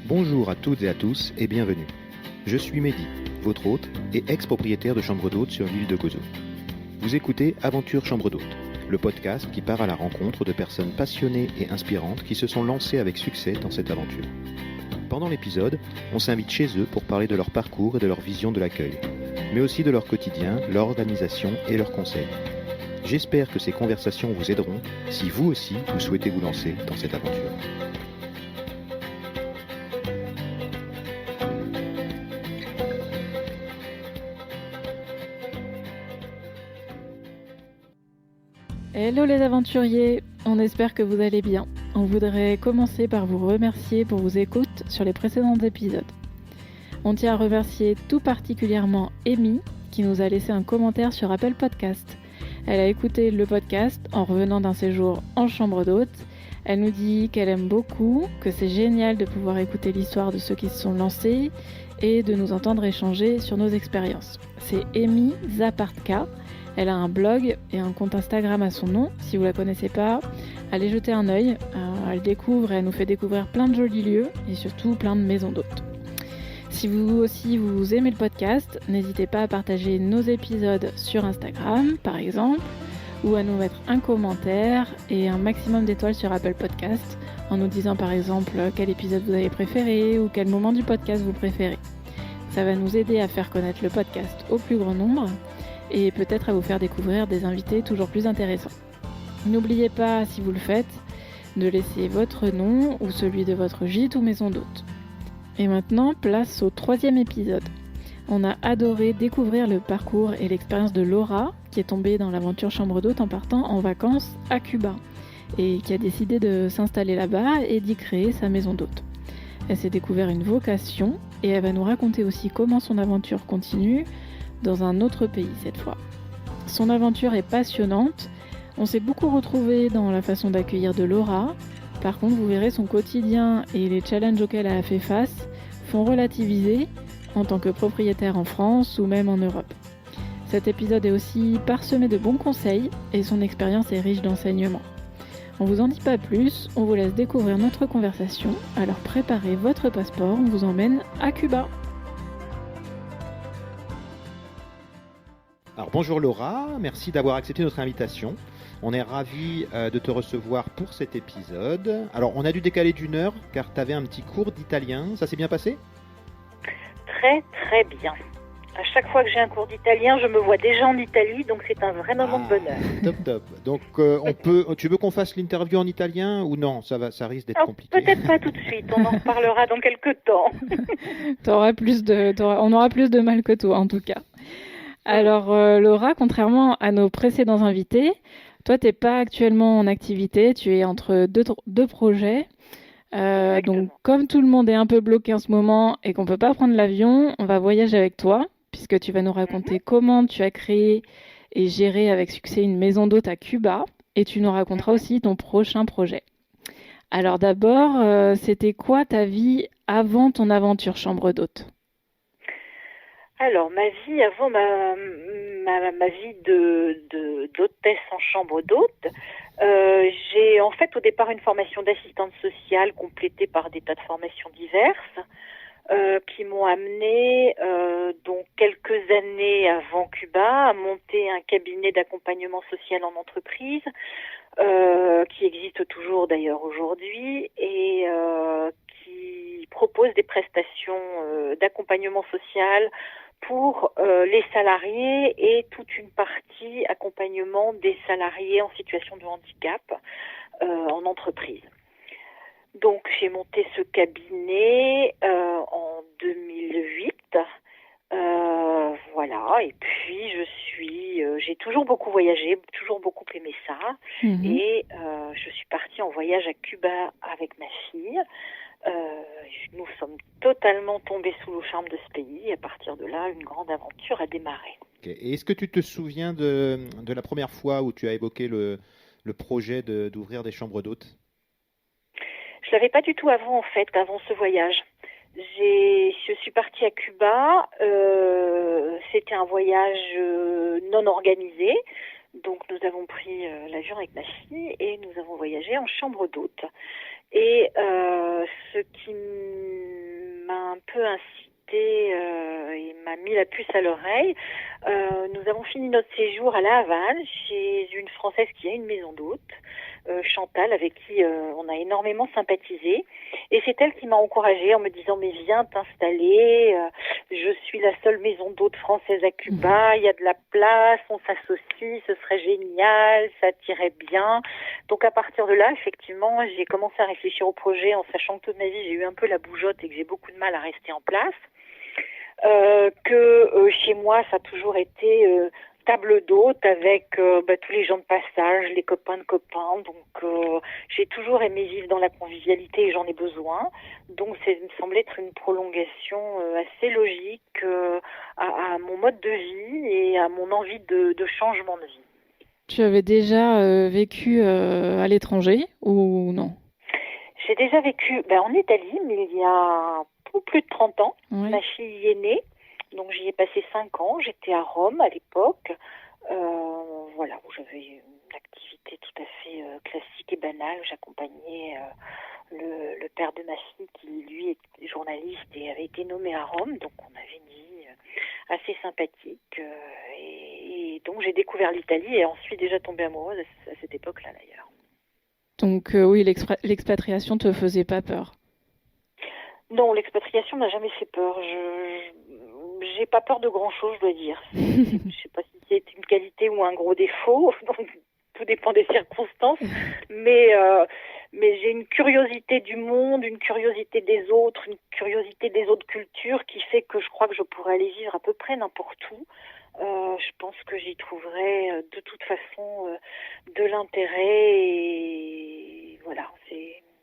Bonjour à toutes et à tous et bienvenue. Je suis Mehdi, votre hôte et ex-propriétaire de chambre d'hôte sur l'île de Gozo. Vous écoutez Aventure Chambre d'hôte, le podcast qui part à la rencontre de personnes passionnées et inspirantes qui se sont lancées avec succès dans cette aventure. Pendant l'épisode, on s'invite chez eux pour parler de leur parcours et de leur vision de l'accueil, mais aussi de leur quotidien, leur organisation et leurs conseils. J'espère que ces conversations vous aideront si vous aussi vous souhaitez vous lancer dans cette aventure. Hello les aventuriers, on espère que vous allez bien. On voudrait commencer par vous remercier pour vos écoutes sur les précédents épisodes. On tient à remercier tout particulièrement Amy qui nous a laissé un commentaire sur Apple Podcast. Elle a écouté le podcast en revenant d'un séjour en chambre d'hôte. Elle nous dit qu'elle aime beaucoup, que c'est génial de pouvoir écouter l'histoire de ceux qui se sont lancés et de nous entendre échanger sur nos expériences. C'est Amy Zapartka. Elle a un blog et un compte Instagram à son nom. Si vous ne la connaissez pas, allez jeter un œil. Elle découvre et elle nous fait découvrir plein de jolis lieux et surtout plein de maisons d'hôtes. Si vous aussi vous aimez le podcast, n'hésitez pas à partager nos épisodes sur Instagram par exemple, ou à nous mettre un commentaire et un maximum d'étoiles sur Apple Podcast en nous disant par exemple quel épisode vous avez préféré ou quel moment du podcast vous préférez. Ça va nous aider à faire connaître le podcast au plus grand nombre et peut-être à vous faire découvrir des invités toujours plus intéressants. N'oubliez pas, si vous le faites, de laisser votre nom ou celui de votre gîte ou maison d'hôte. Et maintenant, place au 3e épisode. On a adoré découvrir le parcours et l'expérience de Laura, qui est tombée dans l'aventure chambre d'hôte en partant en vacances à Cuba, et qui a décidé de s'installer là-bas et d'y créer sa maison d'hôte. Elle s'est découvert une vocation, et elle va nous raconter aussi comment son aventure continue, dans un autre pays cette fois. Son aventure est passionnante, on s'est beaucoup retrouvé dans la façon d'accueillir de Laura. Par contre, vous verrez son quotidien et les challenges auxquels elle a fait face font relativiser en tant que propriétaire en France ou même en Europe. Cet épisode est aussi parsemé de bons conseils et son expérience est riche d'enseignements. On vous en dit pas plus, on vous laisse découvrir notre conversation, alors préparez votre passeport, on vous emmène à Cuba. Alors bonjour Laura, merci d'avoir accepté notre invitation. On est ravis de te recevoir pour cet épisode. Alors on a dû décaler d'1 heure car tu avais un petit cours d'italien, ça s'est bien passé ? Très très bien. À chaque fois que j'ai un cours d'italien, je me vois déjà en Italie, donc c'est un vrai moment de bonheur. Top. Donc tu veux qu'on fasse l'interview en italien ou non ? Ça risque d'être compliqué. Peut-être pas tout de suite, on en reparlera dans quelques temps. On aura plus de mal que toi en tout cas. Alors Laura, contrairement à nos précédents invités, toi t'es pas actuellement en activité, tu es entre deux projets. Donc comme tout le monde est un peu bloqué en ce moment et qu'on peut pas prendre l'avion, on va voyager avec toi puisque tu vas nous raconter comment tu as créé et géré avec succès une maison d'hôte à Cuba et tu nous raconteras aussi ton prochain projet. Alors d'abord, c'était quoi ta vie avant ton aventure chambre d'hôte ? Alors, ma vie avant ma vie d'hôtesse en chambre d'hôte, j'ai en fait au départ une formation d'assistante sociale complétée par des tas de formations diverses qui m'ont amenée donc quelques années avant Cuba à monter un cabinet d'accompagnement social en entreprise qui existe toujours d'ailleurs aujourd'hui et qui propose des prestations d'accompagnement social pour les salariés et toute une partie accompagnement des salariés en situation de handicap en entreprise. Donc j'ai monté ce cabinet en 2008, voilà. Et puis j'ai toujours beaucoup voyagé, toujours beaucoup aimé ça, et je suis partie en voyage à Cuba avec ma fille. Nous sommes totalement tombés sous le charme de ce pays et à partir de là, une grande aventure a démarré. Okay. Et est-ce que tu te souviens de la première fois où tu as évoqué le projet d'ouvrir des chambres d'hôtes ? Je ne l'avais pas du tout avant ce voyage. Je suis partie à Cuba, c'était un voyage non organisé, donc nous avons pris l'avion avec ma fille et nous avons voyagé en chambre d'hôte. Et ce qui un peu incité et m'a mis la puce à l'oreille. Nous avons fini notre séjour à La Havane chez une Française qui a une maison d'hôtes, Chantal, avec qui on a énormément sympathisé. Et c'est elle qui m'a encouragée en me disant « Mais viens t'installer, je suis la seule maison d'hôtes française à Cuba, il y a de la place, on s'associe, ce serait génial, ça tirait bien. » Donc à partir de là, effectivement, j'ai commencé à réfléchir au projet en sachant que toute ma vie, j'ai eu un peu la bougeotte et que j'ai beaucoup de mal à rester en place. Chez moi, ça a toujours été table d'hôte avec tous les gens de passage, les copains de copains. Donc, j'ai toujours aimé vivre dans la convivialité et j'en ai besoin. Donc, ça me semblait être une prolongation assez logique à mon mode de vie et à mon envie de changement de vie. Tu avais déjà vécu à l'étranger ou non? J'ai déjà vécu en Italie, mais il y a plus de 30 ans. Oui. Ma fille y est née. Donc j'y ai passé 5 ans, j'étais à Rome à l'époque, où j'avais une activité tout à fait classique et banale. J'accompagnais le père de ma fille qui lui est journaliste et avait été nommé à Rome, donc on avait une vie assez sympathique et donc j'ai découvert l'Italie et ensuite déjà tombée amoureuse à cette époque-là d'ailleurs. Donc oui, l'expatriation te faisait pas peur? Non, l'expatriation m'a jamais fait peur. J'ai pas peur de grand-chose, je dois dire. Je sais pas si c'est une qualité ou un gros défaut, donc tout dépend des circonstances. Mais j'ai une curiosité du monde, une curiosité des autres, une curiosité des autres cultures qui fait que je crois que je pourrais aller vivre à peu près n'importe où. Je pense que j'y trouverai de toute façon de l'intérêt et voilà,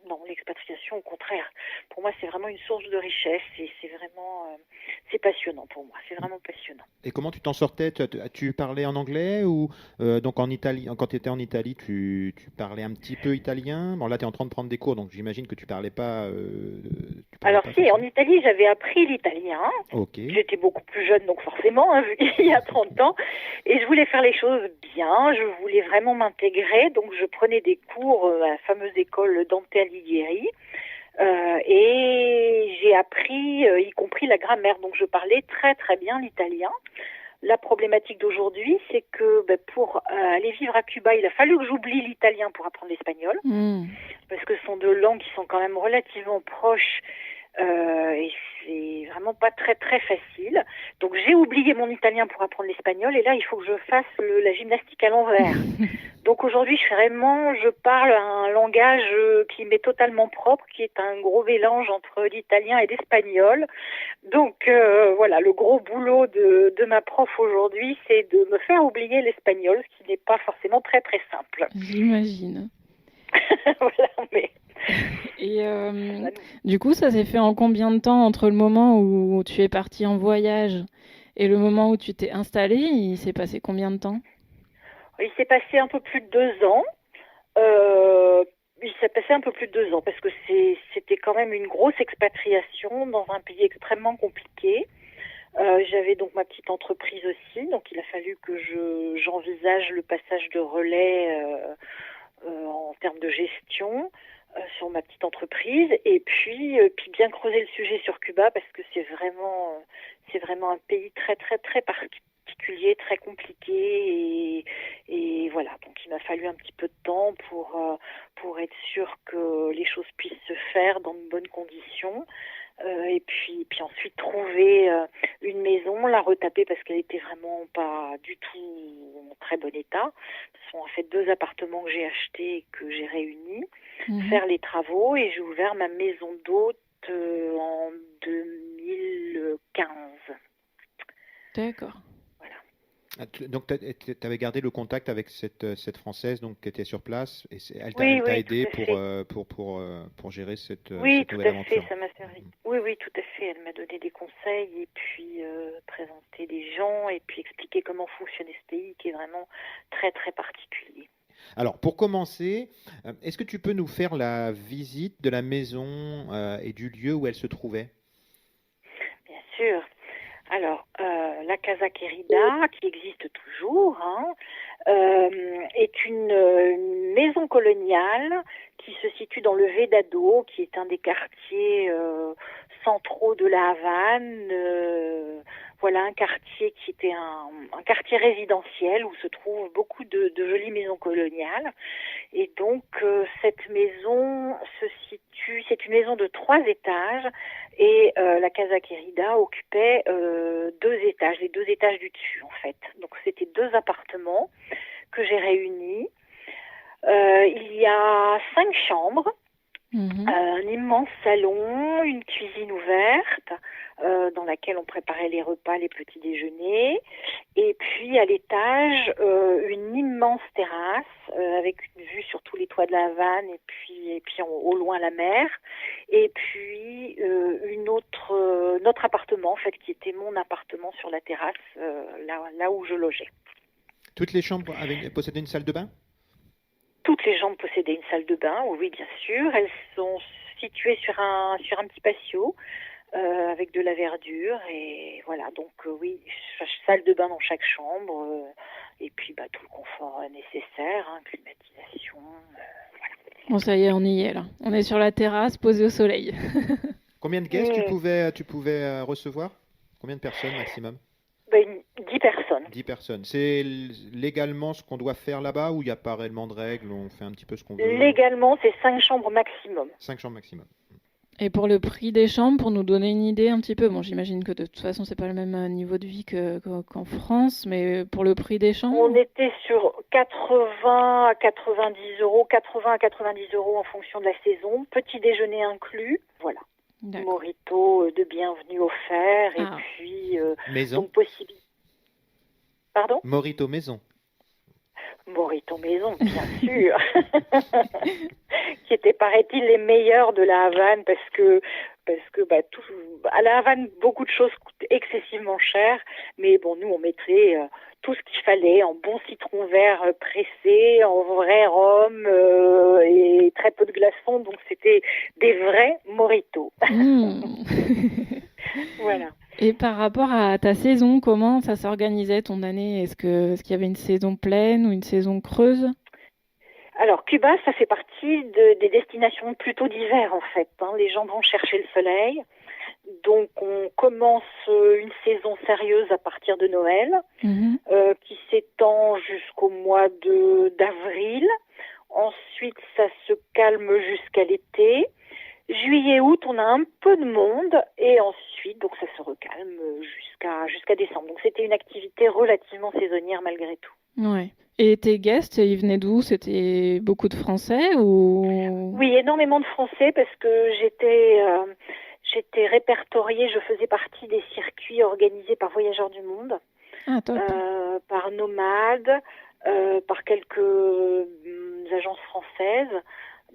non, l'expatriation, au contraire. Pour moi, c'est vraiment une source de richesse et c'est vraiment, c'est passionnant pour moi. C'est vraiment passionnant. Et comment tu t'en sortais? Tu parlais en anglais ou donc en Italie, quand tu étais en Italie, tu parlais un petit peu italien? Bon, là, tu es en train de prendre des cours, donc j'imagine que tu parlais pas. Alors si, en Italie, j'avais appris l'italien. Okay. J'étais beaucoup plus jeune, donc forcément, il y a 30 ans. Et je voulais faire les choses bien, je voulais vraiment m'intégrer. Donc je prenais des cours à la fameuse école Dante Alighieri. Et j'ai appris, y compris la grammaire. Donc je parlais très très bien l'italien. La problématique d'aujourd'hui, c'est que pour aller vivre à Cuba, il a fallu que j'oublie l'italien pour apprendre l'espagnol. Parce que ce sont deux langues qui sont quand même relativement proches. Et c'est vraiment pas très très facile. Donc j'ai oublié mon italien pour apprendre l'espagnol et là il faut que je fasse la gymnastique à l'envers. Donc aujourd'hui je parle un langage qui m'est totalement propre, qui est un gros mélange entre l'italien et l'espagnol. Donc voilà, le gros boulot de ma prof aujourd'hui, c'est de me faire oublier l'espagnol, ce qui n'est pas forcément très très simple. J'imagine. Voilà, mais... Et du coup, ça s'est fait en combien de temps entre le moment où tu es partie en voyage et le moment où tu t'es installée? Il s'est passé combien de temps? Il s'est passé un peu plus de 2 ans. Il s'est passé un peu plus de 2 ans parce que c'était quand même une grosse expatriation dans un pays extrêmement compliqué. J'avais donc ma petite entreprise aussi, donc il a fallu que j'envisage le passage de relais en termes de gestion sur ma petite entreprise et puis bien creuser le sujet sur Cuba parce que c'est vraiment un pays très très très particulier, très compliqué et voilà, donc il m'a fallu un petit peu de temps pour être sûr que les choses puissent se faire dans de bonnes conditions. Et puis ensuite trouver une maison, la retaper parce qu'elle était vraiment pas du tout en très bon état. Ce sont en fait 2 appartements que j'ai achetés et que j'ai réunis, faire les travaux et j'ai ouvert ma maison d'hôte en 2015. D'accord. Voilà. Donc tu avais gardé le contact avec cette Française donc, qui était sur place et elle t'a aidé pour gérer cette nouvelle aventure. Oui, tout à fait, ça m'a servi. Oui, tout à fait. Elle m'a donné des conseils et puis présenté des gens et puis expliqué comment fonctionnait ce pays qui est vraiment très très particulier. Alors, pour commencer, est-ce que tu peux nous faire la visite de la maison et du lieu où elle se trouvait? Bien sûr. Alors, la Casa Querida, qui existe toujours, est une maison coloniale qui se situe dans le Vedado, qui est un des quartiers centraux de la Havane. Voilà un quartier qui était un quartier résidentiel où se trouvent beaucoup de jolies maisons coloniales. Et donc cette maison se situe, c'est une maison de 3 étages et la Casa Querida occupait 2 étages, les 2 étages du dessus en fait. Donc c'était 2 appartements que j'ai réunis. Il y a 5 chambres. Un immense salon, une cuisine ouverte dans laquelle on préparait les repas, les petits déjeuners, et puis à l'étage une immense terrasse avec une vue sur tous les toits de la Havane et puis au loin la mer, et puis notre appartement en fait qui était mon appartement sur la terrasse là où je logeais. Toutes les chambres possédaient une salle de bain? Toutes les chambres possédaient une salle de bain, oui, bien sûr. Elles sont situées sur un petit patio avec de la verdure. Et voilà, donc oui, salle de bain dans chaque chambre. Et puis tout le confort nécessaire, climatisation. Voilà. Bon, ça y est, on y est là. On est sur la terrasse, posé au soleil. Combien de guests tu pouvais recevoir? Combien de personnes maximum? 10 personnes. 10 personnes. C'est légalement ce qu'on doit faire là-bas ou il n'y a pas réellement de règles, on fait un petit peu ce qu'on veut? Légalement, c'est 5 chambres maximum. 5 chambres maximum. Et pour le prix des chambres, pour nous donner une idée un petit peu, bon, j'imagine que de toute façon, c'est pas le même niveau de vie qu'en France, mais pour le prix des chambres? On était sur 80 à 90 euros, 80 à 90 euros en fonction de la saison, petit déjeuner inclus, voilà. Morito de bienvenue offert et puis maison. donc possibilité. Pardon? Morito maison. Morito maison, bien sûr. Qui étaient, paraît-il, les meilleurs de la Havane parce que à la Havane, beaucoup de choses coûtent excessivement cher, mais bon, nous, on mettait tout ce qu'il fallait en bon citron vert pressé, en vrai rhum et très peu de glaçons, donc c'était des vrais mojitos. Voilà. Et par rapport à ta saison, comment ça s'organisait ton année? Est-ce qu'il y avait une saison pleine ou une saison creuse? Alors, Cuba, ça fait partie des destinations plutôt d'hiver, en fait. Les gens vont chercher le soleil. Donc, on commence une saison sérieuse à partir de Noël, qui s'étend jusqu'au mois d'avril. Ensuite, ça se calme jusqu'à l'été. Juillet, août, on a un peu de monde. Et ensuite, donc, ça se recalme jusqu'à décembre. Donc, c'était une activité relativement saisonnière malgré tout. Ouais. Et tes guests, ils venaient d'où? C'était beaucoup de Français ou? Oui, énormément de Français parce que j'étais répertoriée, je faisais partie des circuits organisés par Voyageurs du Monde, par Nomade, par quelques agences françaises.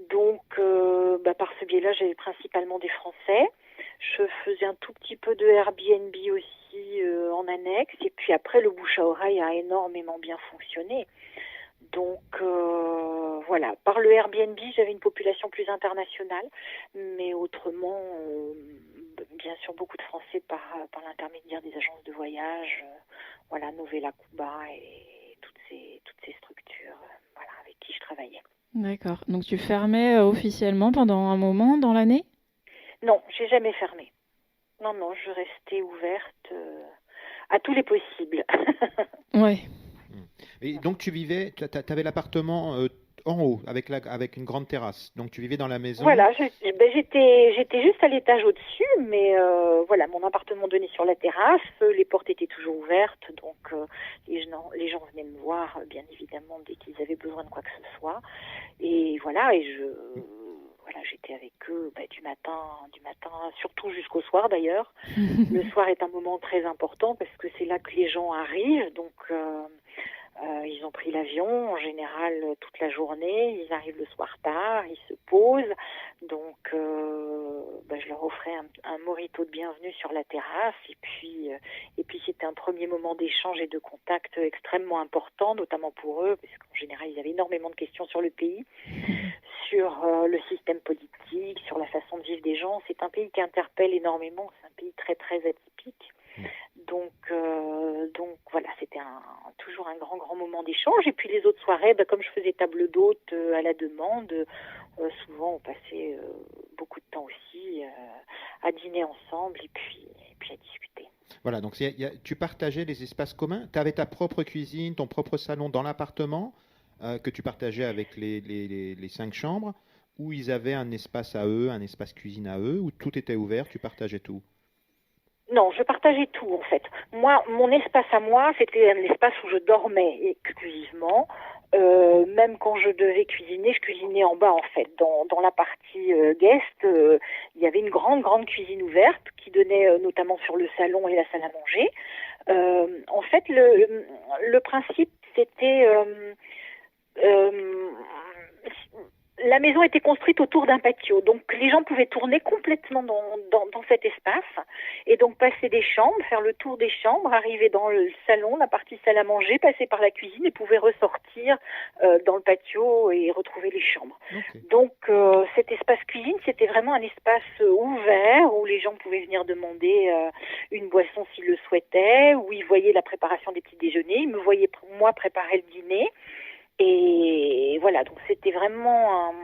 Donc, par ce biais-là, j'avais principalement des Français. Je faisais un tout petit peu de Airbnb aussi en annexe. Et puis après, le bouche à oreille a énormément bien fonctionné. Donc, voilà. Par le Airbnb, j'avais une population plus internationale. Mais autrement, bien sûr, beaucoup de Français par l'intermédiaire des agences de voyage. Voilà, Novella Cuba et toutes ces structures avec qui je travaillais. D'accord. Donc, tu fermais officiellement pendant un moment dans l'année? Non, j'ai jamais fermé. Non, je restais ouverte à tous les possibles. Ouais. Et donc tu avais l'appartement en haut avec une grande terrasse. Donc tu vivais dans la maison. Voilà, j'étais juste à l'étage au-dessus, mais voilà, mon appartement donnait sur la terrasse, les portes étaient toujours ouvertes, donc les gens venaient me voir, bien évidemment, dès qu'ils avaient besoin de quoi que ce soit. Et voilà, j'étais avec eux du matin, surtout jusqu'au soir d'ailleurs. Le soir est un moment très important parce que c'est là que les gens arrivent, donc ils ont pris l'avion en général toute la journée, ils arrivent le soir tard, ils se posent, donc je leur offrais un mojito de bienvenue sur la terrasse et puis c'était un premier moment d'échange et de contact extrêmement important, notamment pour eux, parce qu'en général ils avaient énormément de questions sur le pays, sur le système politique, sur la façon de vivre des gens. C'est un pays qui interpelle énormément, c'est un pays très très atypique. Donc Donc voilà, c'était toujours un grand moment d'échange. Et puis les autres soirées, comme je faisais table d'hôte à la demande, souvent on passait beaucoup de temps aussi à dîner ensemble et puis à discuter. Voilà, donc tu partageais les espaces communs. Tu avais ta propre cuisine, ton propre salon dans l'appartement que tu partageais avec les 5 chambres, ou ils avaient un espace à eux, un espace cuisine à eux, où tout était ouvert, tu partageais tout? Non, je partageais tout en fait. Moi, mon espace à moi, c'était un espace où je dormais exclusivement. Même quand je devais cuisiner, je cuisinais en bas en fait. Dans la partie guest, il y avait une grande cuisine ouverte qui donnait notamment sur le salon et la salle à manger. En fait, le principe, c'était la maison était construite autour d'un patio, donc les gens pouvaient tourner complètement dans cet espace et donc passer des chambres, faire le tour des chambres, arriver dans le salon, la partie salle à manger, passer par la cuisine et pouvaient ressortir dans le patio et retrouver les chambres. Okay. Donc cet espace cuisine, c'était vraiment un espace ouvert où les gens pouvaient venir demander une boisson s'ils le souhaitaient, où ils voyaient la préparation des petits déjeuners, ils me voyaient moi préparer le dîner. Et voilà, donc c'était vraiment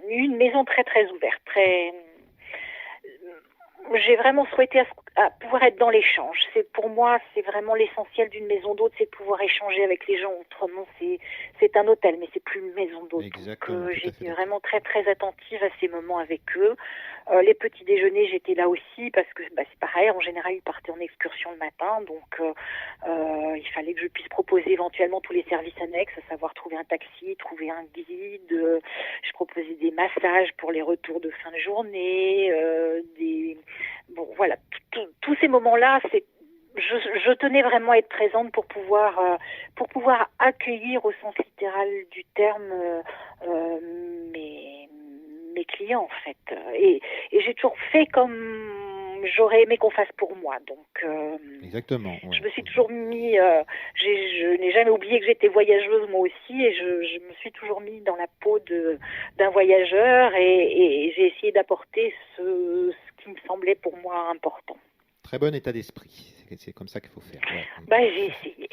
une maison très ouverte, j'ai vraiment souhaité à pouvoir être dans l'échange. Pour moi, c'est vraiment l'essentiel d'une maison d'hôte, c'est de pouvoir échanger avec les gens. Autrement, c'est un hôtel, mais c'est plus une maison d'hôte. Donc, j'étais vraiment très attentive à ces moments avec eux. Les petits déjeuners, j'étais là aussi parce que c'est pareil. En général, ils partaient en excursion le matin, donc il fallait que je puisse proposer éventuellement tous les services annexes, à savoir trouver un taxi, trouver un guide. Je proposais des massages pour les retours de fin de journée, bon, voilà, tous ces moments-là, je tenais vraiment à être présente pour pouvoir accueillir au sens littéral du terme mes clients en fait. Et j'ai toujours fait comme j'aurais aimé qu'on fasse pour moi. Donc, exactement. Ouais. Je me suis toujours mis, je n'ai jamais oublié que j'étais voyageuse moi aussi, et je me suis toujours mis dans la peau d'un voyageur, et j'ai essayé d'apporter ce qui me semblait pour moi important. Très bon état d'esprit, c'est comme ça qu'il faut faire. Ouais. J'ai essayé.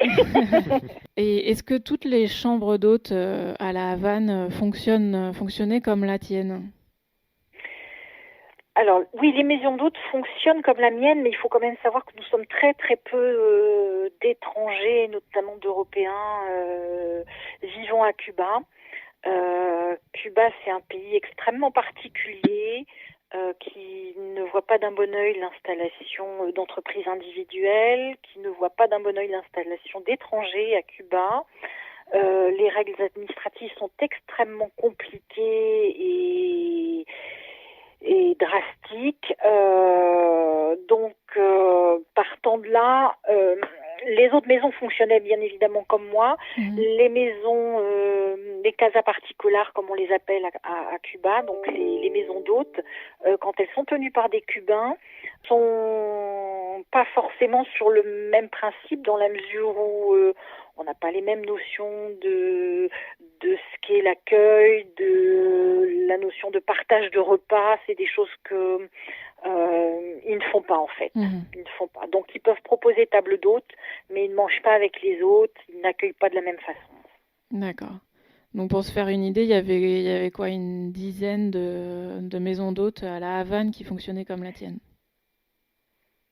Et est-ce que toutes les chambres d'hôtes à la Havane fonctionnaient comme la tienne ? Alors oui, les maisons d'hôtes fonctionnent comme la mienne, mais il faut quand même savoir que nous sommes très peu d'étrangers, notamment d'Européens, vivant à Cuba. Cuba, c'est un pays extrêmement particulier qui ne voit pas d'un bon œil l'installation d'entreprises individuelles, qui ne voit pas d'un bon œil l'installation d'étrangers à Cuba. Les règles administratives sont extrêmement compliquées et drastique. Donc, partant de là, les autres maisons fonctionnaient bien évidemment comme moi. Les maisons, les casas particulars, comme on les appelle à Cuba, donc les maisons d'hôtes, quand elles sont tenues par des Cubains, sont pas forcément sur le même principe, dans la mesure où on n'a pas les mêmes notions de ce qu'est l'accueil, de la notion de partage de repas. C'est des choses que ils ne font pas en fait. Ils ne font pas. Donc ils peuvent proposer table d'hôte, mais ils ne mangent pas avec les autres, ils n'accueillent pas de la même façon. D'accord. Donc pour se faire une idée, il y avait quoi, une dizaine de maisons d'hôtes à la Havane qui fonctionnaient comme la tienne?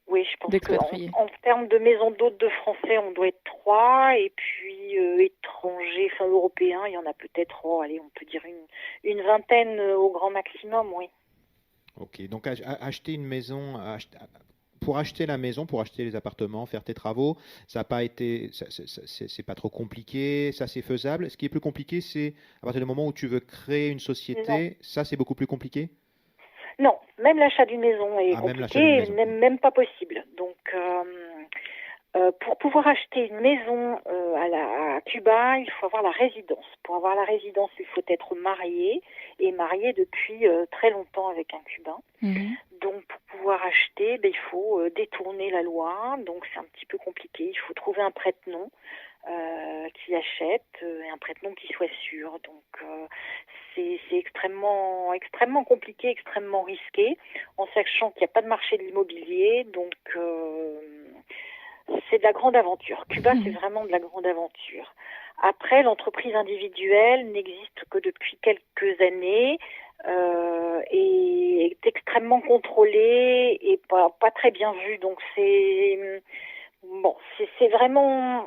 Oui, je pense qu'en termes de maisons d'hôtes de Français, on doit être 3, et puis étrangers, enfin européens, il y en a peut-être, on peut dire une vingtaine au grand maximum, oui. Ok, donc acheter une maison, pour acheter la maison, pour acheter les appartements, faire tes travaux, ça n'a pas été, c'est pas trop compliqué, ça c'est faisable. Ce qui est plus compliqué, c'est à partir du moment où tu veux créer une société, ça c'est beaucoup plus compliqué? Non, même l'achat d'une maison est compliqué, même pas possible. Donc, pour pouvoir acheter une maison à Cuba, il faut avoir la résidence. Pour avoir la résidence, il faut être marié, et marié depuis très longtemps avec un Cubain. Donc, pour pouvoir acheter, il faut détourner la loi. Donc, c'est un petit peu compliqué. Il faut trouver un prête-nom qui achète, et un prête-nom qui soit sûr. Donc, c'est extrêmement compliqué, extrêmement risqué, en sachant qu'il n'y a pas de marché de l'immobilier. Donc, c'est de la grande aventure. Cuba, c'est vraiment de la grande aventure. Après, l'entreprise individuelle n'existe que depuis quelques années et est extrêmement contrôlée et pas très bien vue. Donc c'est vraiment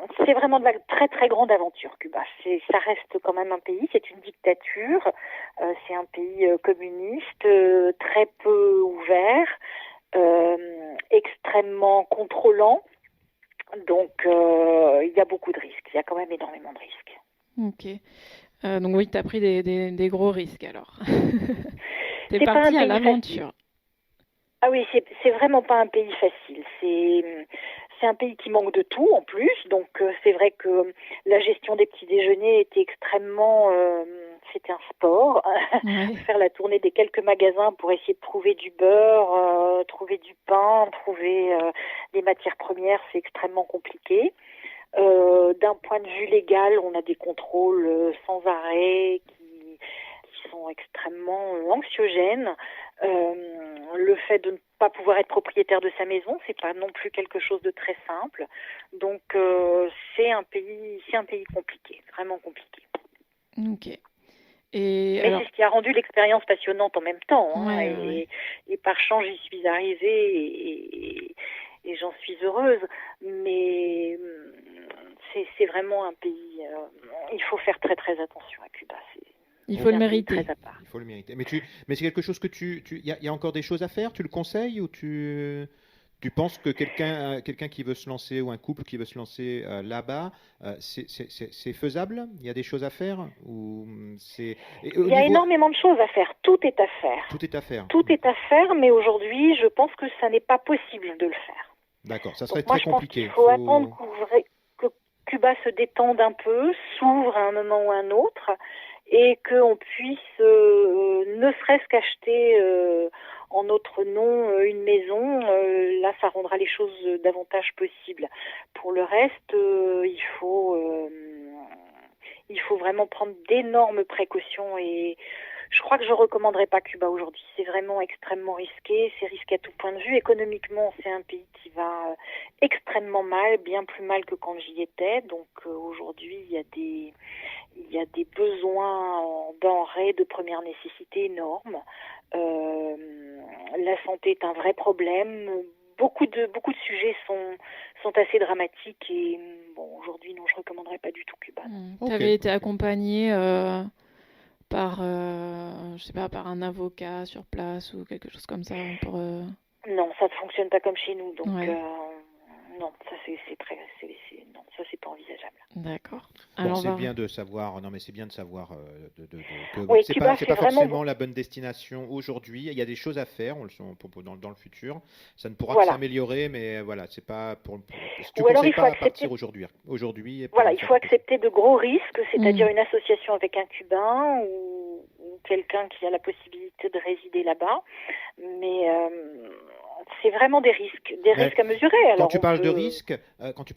de la très très grande aventure, Cuba. Ça reste quand même un pays, c'est une dictature, c'est un pays communiste, très peu ouvert, extrêmement contrôlant. Donc il y a beaucoup de risques, il y a quand même énormément de risques. Ok. Donc oui, tu as pris des gros risques alors. T'es C'est pas parti un à pays l'aventure. facile. Ah oui, c'est vraiment pas un pays facile. C'est un pays qui manque de tout en plus. Donc c'est vrai que la gestion des petits déjeuners était extrêmement, c'était un sport. Ouais. Faire la tournée des quelques magasins pour essayer de trouver du beurre, trouver du pain, trouver des matières premières, c'est extrêmement compliqué. D'un point de vue légal, on a des contrôles sans arrêt qui sont extrêmement anxiogènes. Le fait de ne pas pouvoir être propriétaire de sa maison, c'est pas non plus quelque chose de très simple. Donc c'est un pays compliqué, vraiment compliqué. Ok. Mais Alors, c'est ce qui a rendu l'expérience passionnante en même temps. ouais. Et par chance, j'y suis arrivée et j'en suis heureuse. Mais c'est vraiment un pays. Il faut faire très très attention à Cuba. Il faut le mériter. Très à part. Il faut le mériter. Mais c'est quelque chose que il y a encore des choses à faire. Tu le conseilles ou tu penses que quelqu'un qui veut se lancer ou un couple qui veut se lancer là-bas, c'est faisable? Il y a des choses à faire ou Il y a énormément de choses à faire. Tout est à faire. Tout est à faire. Tout est à faire, mais aujourd'hui, je pense que ça n'est pas possible de le faire. D'accord, ça serait Donc, moi, très compliqué. Il faut attendre que Cuba se détende un peu, s'ouvre à un moment ou à un autre, et qu'on puisse ne serait-ce qu'acheter en notre nom une maison. Là, ça rendra les choses davantage possibles. Pour le reste, il faut vraiment prendre d'énormes précautions et je crois que je ne recommanderais pas Cuba aujourd'hui. C'est vraiment extrêmement risqué. C'est risqué à tout point de vue. Économiquement, c'est un pays qui va extrêmement mal, bien plus mal que quand j'y étais. Donc aujourd'hui, il y a des besoins en denrées de première nécessité énormes. La santé est un vrai problème. Beaucoup de sujets sont assez dramatiques et bon, aujourd'hui, non, je ne recommanderais pas du tout Cuba. Tu avais été accompagné par, je sais pas, par un avocat sur place ou quelque chose comme ça pour... Non, ça ne fonctionne pas comme chez nous, donc non, ça non, ça c'est pas envisageable. D'accord. Bon, c'est bien de savoir. Non, mais c'est bien de savoir que oui, c'est Cuba, pas forcément la bonne destination aujourd'hui. Il y a des choses à faire dans le futur. Ça ne pourra que s'améliorer, mais voilà, c'est pas pour. Tu ne conseilles pas à partir aujourd'hui. Voilà, il faut accepter de gros risques, c'est-à-dire une association avec un Cubain ou quelqu'un qui a la possibilité de résider là-bas, mais c'est vraiment des risques à mesurer. Alors, quand tu parles de risque, tu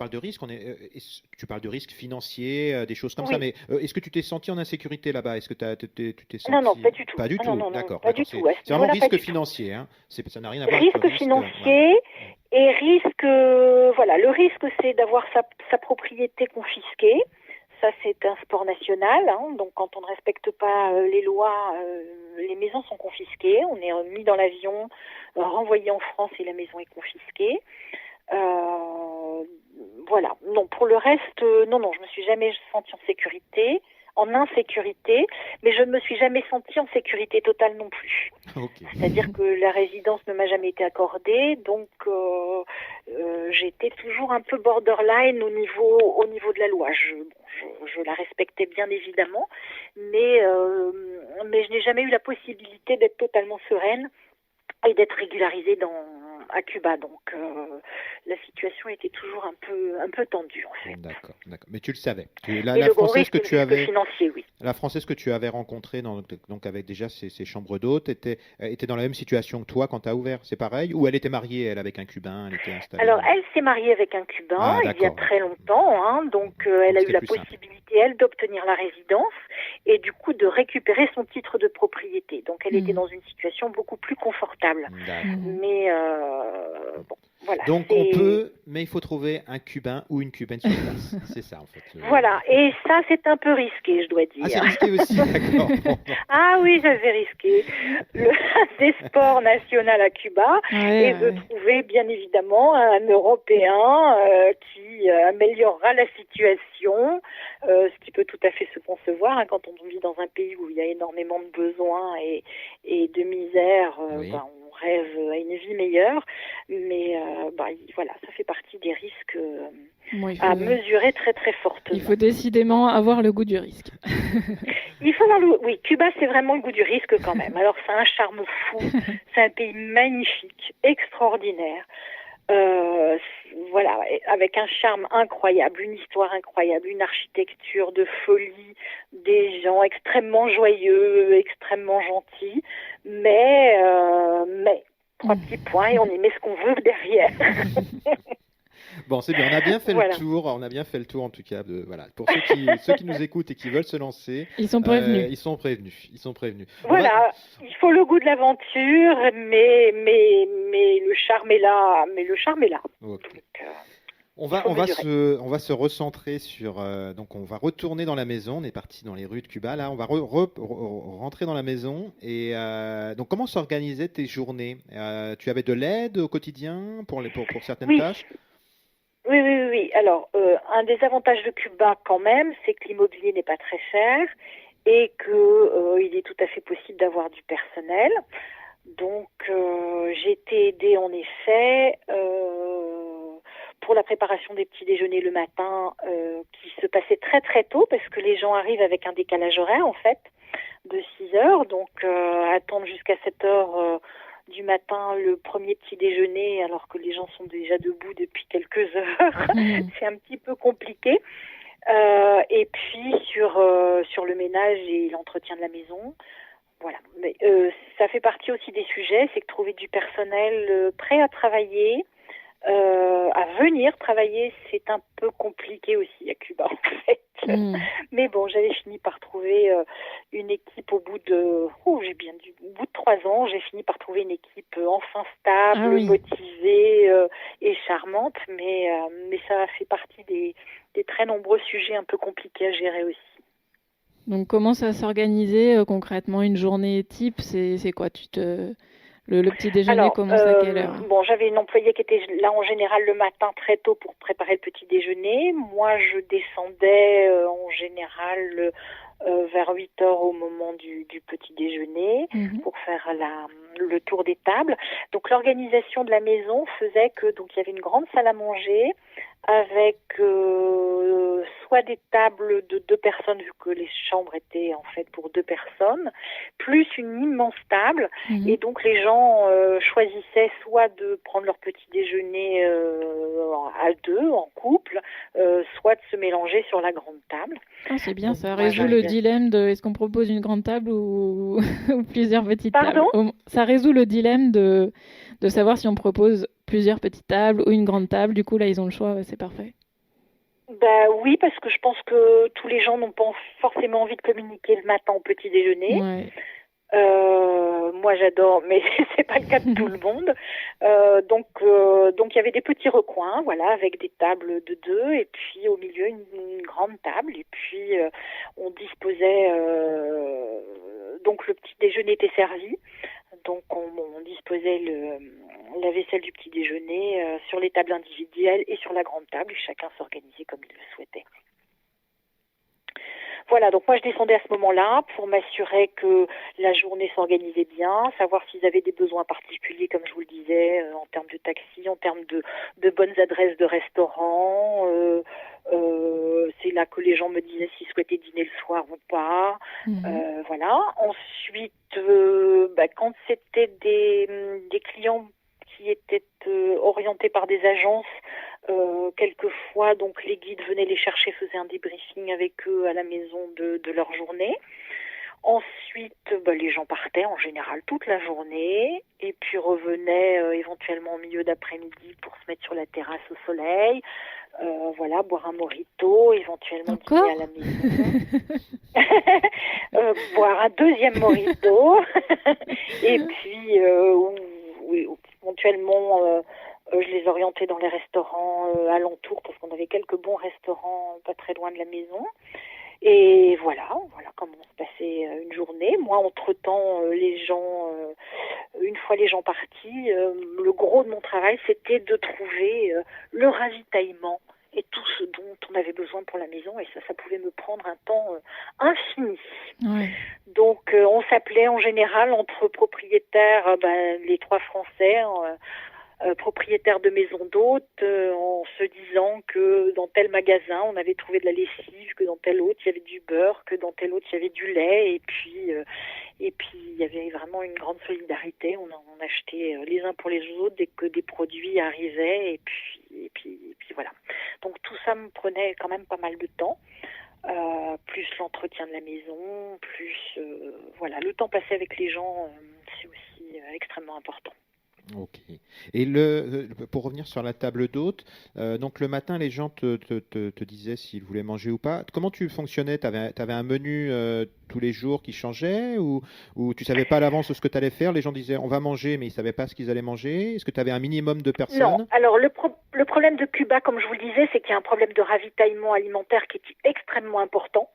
parles de risque financier, des choses comme ça. Mais est-ce que tu t'es senti en insécurité là-bas? Est-ce que tu t'es senti... Non, pas du tout. Pas du tout. Non, d'accord. Pas du tout. C'est vraiment risque financier. Hein. Ça n'a rien à voir avec avec le financier et risque. Voilà, le risque, c'est d'avoir sa propriété confisquée. Ça, c'est un sport national. Hein. Donc, quand on ne respecte pas les lois, les maisons sont confisquées. On est mis dans l'avion, renvoyé en France et la maison est confisquée. Voilà. Non, pour le reste, non, je me suis jamais sentie en insécurité, mais je ne me suis jamais sentie en sécurité totale non plus. Okay. C'est-à-dire que la résidence ne m'a jamais été accordée, donc j'étais toujours un peu borderline au niveau de la loi. Je la respectais bien évidemment, mais je n'ai jamais eu la possibilité d'être totalement sereine et d'être régularisée à Cuba. Donc la situation était toujours un peu tendue en fait. D'accord. Mais tu le savais. La Française que tu avais financier, oui. La Française que tu avais rencontrée donc avec déjà ces chambres d'hôtes était dans la même situation que toi quand tu as ouvert. C'est pareil ou elle était mariée elle avec un Cubain, elle était installée? Alors elle s'est mariée avec un Cubain il y a très longtemps, hein, donc elle a eu la possibilité elle d'obtenir la résidence et du coup de récupérer son titre de propriété. Donc elle était dans une situation beaucoup plus confortable. Mais bon, Voilà, Donc on peut, mais il faut trouver un Cubain ou une Cubaine sur place. C'est ça en fait. Voilà, et ça c'est un peu risqué, je dois dire. Ah, c'est risqué aussi, d'accord. Bon. Ah oui, ça c'est risqué. Un des sports nationaux à Cuba est de trouver bien évidemment un Européen qui améliorera la situation, ce qui peut tout à fait se concevoir quand on vit dans un pays où il y a énormément de besoins et de misère. Oui. On rêve à une vie meilleure, mais voilà, ça fait partie des risques à mesurer très très fortement. Il faut décidément avoir le goût du risque. Il faut avoir oui, Cuba c'est vraiment le goût du risque quand même. Alors c'est un charme fou, c'est un pays magnifique, extraordinaire. Voilà, avec un charme incroyable, une histoire incroyable, une architecture de folie, des gens extrêmement joyeux, extrêmement gentils, mais 3 petits points et on y met ce qu'on veut derrière. Bon, c'est bien, on a bien fait le tour, en tout cas. Voilà. Pour ceux qui nous écoutent et qui veulent se lancer, ils sont prévenus. Ils sont prévenus. Voilà, il faut le goût de l'aventure, mais le charme est là. Okay. Donc, on va se recentrer sur donc on va retourner dans la maison. On est parti dans les rues de Cuba. Là, on va rentrer dans la maison. Et donc, comment s'organisaient tes journées? Tu avais de l'aide au quotidien pour certaines tâches? Oui. Alors, un des avantages de Cuba, quand même, c'est que l'immobilier n'est pas très cher et que il est tout à fait possible d'avoir du personnel. Donc, j'ai été aidée en effet pour la préparation des petits déjeuners le matin, qui se passait très très tôt parce que les gens arrivent avec un décalage horaire en fait de 6 heures, donc attendre jusqu'à 7 heures du matin le premier petit déjeuner alors que les gens sont déjà debout depuis quelques heures, c'est un petit peu compliqué. Et puis sur le ménage et l'entretien de la maison. Voilà, mais ça fait partie aussi des sujets, c'est que trouver du personnel prêt à travailler, à venir travailler, c'est un peu compliqué aussi à Cuba en fait. Mais bon, j'avais fini par trouver une équipe au bout de 3 ans, j'ai fini par trouver une équipe enfin stable, motivée et charmante, mais ça fait partie des très nombreux sujets un peu compliqués à gérer aussi. Donc, comment ça s'organisait concrètement une journée type? C'est quoi? Le petit déjeuner commence à quelle heure? Bon, j'avais une employée qui était là en général le matin très tôt pour préparer le petit déjeuner. Moi, je descendais en général vers 8 heures au moment du petit déjeuner pour faire le tour des tables. Donc, l'organisation de la maison faisait que donc il y avait une grande salle à manger avec soit des tables de 2 personnes, vu que les chambres étaient en fait pour 2 personnes, plus une immense table. Et donc les gens choisissaient soit de prendre leur petit déjeuner à 2, en couple, soit de se mélanger sur la grande table. Ah, c'est bien, donc, ça résout le dilemme de est-ce qu'on propose une grande table ou plusieurs petites tables. Ça résout le dilemme de savoir si on propose plusieurs petites tables ou une grande table. Du coup, là, ils ont le choix, c'est parfait. Oui, parce que je pense que tous les gens n'ont pas forcément envie de communiquer le matin au petit déjeuner. Ouais. Moi, j'adore, mais c'est pas le cas de tout le monde. Donc, il y avait des petits recoins, voilà, avec des tables de 2, et puis au milieu une grande table, et puis on disposait. Donc, le petit déjeuner était servi. Donc, on disposait la vaisselle du petit déjeuner sur les tables individuelles et sur la grande table, et chacun s'organisait comme il le souhaitait. Voilà, donc moi je descendais à ce moment-là pour m'assurer que la journée s'organisait bien, savoir s'ils avaient des besoins particuliers, comme je vous le disais, en termes de taxi, en termes de bonnes adresses de restaurants. C'est là que les gens me disaient s'ils souhaitaient dîner le soir ou pas. Voilà. Ensuite, quand c'était des clients qui étaient orientés par des agences, quelquefois, donc les guides venaient les chercher, faisaient un débriefing avec eux à la maison de leur journée. Ensuite, les gens partaient en général toute la journée et puis revenaient éventuellement au milieu d'après-midi pour se mettre sur la terrasse au soleil, voilà, boire un mojito, éventuellement dîner à la maison, boire un deuxième mojito et puis éventuellement Je les orientais dans les restaurants alentours parce qu'on avait quelques bons restaurants pas très loin de la maison. Et voilà comment se passait une journée. Moi, entre-temps, une fois les gens partis, le gros de mon travail, c'était de trouver le ravitaillement et tout ce dont on avait besoin pour la maison. Et ça pouvait me prendre un temps infini. Ouais. Donc, on s'appelait en général entre propriétaires, les trois Français, propriétaires de maisons d'hôtes, en se disant que dans tel magasin on avait trouvé de la lessive, que dans tel autre il y avait du beurre, que dans tel autre il y avait du lait, et puis il y avait vraiment une grande solidarité. On achetait les uns pour les autres dès que des produits arrivaient, et puis voilà. Donc tout ça me prenait quand même pas mal de temps. Plus l'entretien de la maison, plus le temps passé avec les gens, c'est aussi extrêmement important. Ok. Et pour revenir sur la table d'hôte, donc le matin, les gens te disaient s'ils voulaient manger ou pas. Comment tu fonctionnais? Tu avais un menu tous les jours qui changeait, ou tu savais pas à l'avance ce que tu allais faire? Les gens disaient on va manger, mais ils savaient pas ce qu'ils allaient manger. Est-ce que tu avais un minimum de personnes? Non. Alors le problème de Cuba, comme je vous le disais, c'est qu'il y a un problème de ravitaillement alimentaire qui est extrêmement important.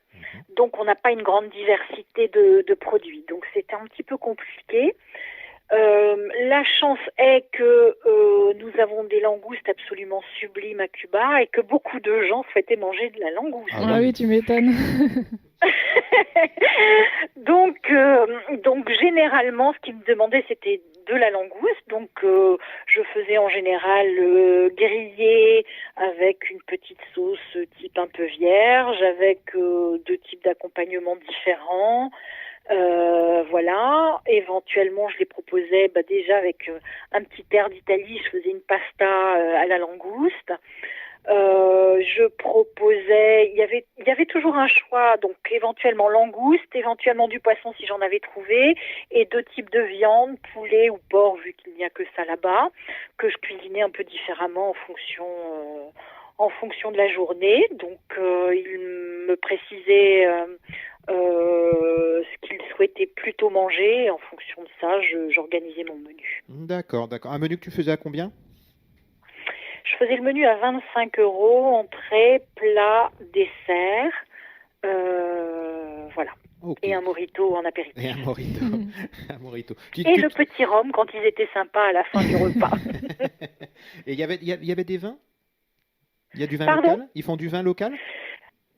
Donc on n'a pas une grande diversité de produits. Donc c'était un petit peu compliqué. La chance est que nous avons des langoustes absolument sublimes à Cuba et que beaucoup de gens souhaitaient manger de la langouste. Ah oui, tu m'étonnes. Donc généralement, ce qu'ils me demandaient, c'était de la langouste. Donc je faisais en général grillé avec une petite sauce type un peu vierge, avec deux types d'accompagnements différents. Éventuellement je les proposais déjà avec un petit air d'Italie. Je faisais une pasta à la langouste. Je proposais, il y avait toujours un choix, donc éventuellement langouste, éventuellement du poisson si j'en avais trouvé, et deux types de viande, poulet ou porc, vu qu'il n'y a que ça là-bas, que je cuisinais un peu différemment en fonction de la journée. Donc il me précisait ce qu'il souhaitait plutôt manger, et en fonction de ça, j'organisais mon menu. D'accord. Un menu que tu faisais à combien? Je faisais le menu à 25 €, entrée, plat, dessert, Okay. Et un mojito en apéritif. Et un mojito. Un mojito. Le petit rhum quand ils étaient sympas à la fin du repas. Et il y avait des vins? Il y a du vin Pardon? local? Ils font du vin local?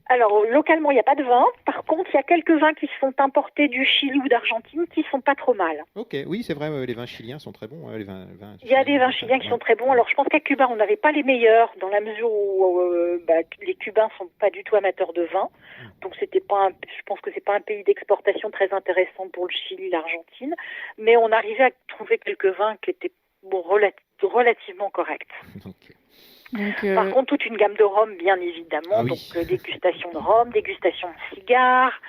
Alors, localement, il n'y a pas de vin. Par contre, il y a quelques vins qui sont importés du Chili ou d'Argentine qui sont pas trop mal. Ok, oui, c'est vrai, les vins chiliens sont très bons. Il y a des vins chiliens qui sont très bons. Alors, je pense qu'à Cuba, on n'avait pas les meilleurs, dans la mesure où les Cubains sont pas du tout amateurs de vin. Donc, je pense que c'est pas un pays d'exportation très intéressant pour le Chili, l'Argentine. Mais on arrivait à trouver quelques vins qui étaient relativement corrects. Okay. Donc, par contre, toute une gamme de rhum, bien évidemment. Ah oui. Donc, dégustation de rhum, dégustation de cigares.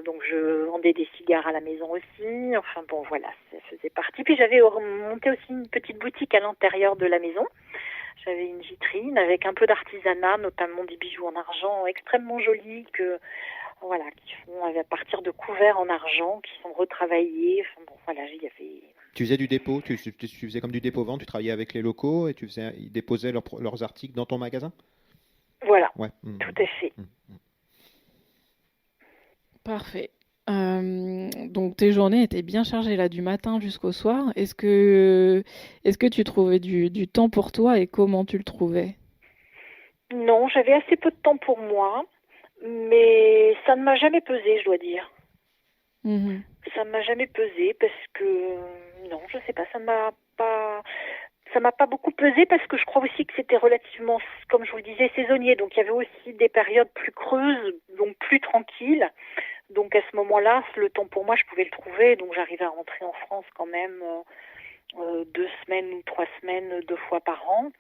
Donc, je vendais des cigares à la maison aussi. Enfin, bon, voilà, ça faisait partie. Puis, j'avais monté aussi une petite boutique à l'intérieur de la maison. J'avais une vitrine avec un peu d'artisanat, notamment des bijoux en argent extrêmement jolis qui font à partir de couverts en argent, qui sont retravaillés. Enfin, bon, voilà, il y avait... Tu faisais du dépôt, tu faisais comme du dépôt-vente, tu travaillais avec les locaux et ils déposaient leurs articles dans ton magasin? Voilà, ouais. Tout à fait. Parfait. Donc tes journées étaient bien chargées là du matin jusqu'au soir. Est-ce que tu trouvais du temps pour toi et comment tu le trouvais? Non, j'avais assez peu de temps pour moi, mais ça ne m'a jamais pesé, je dois dire. Ça ne m'a jamais pesé parce que non, je sais pas, ça m'a pas beaucoup pesé parce que je crois aussi que c'était relativement, comme je vous le disais, saisonnier. Donc il y avait aussi des périodes plus creuses, donc plus tranquilles. Donc à ce moment-là, le temps pour moi, je pouvais le trouver. Donc j'arrivais à rentrer en France quand même 2 semaines ou 3 semaines, 2 fois par an,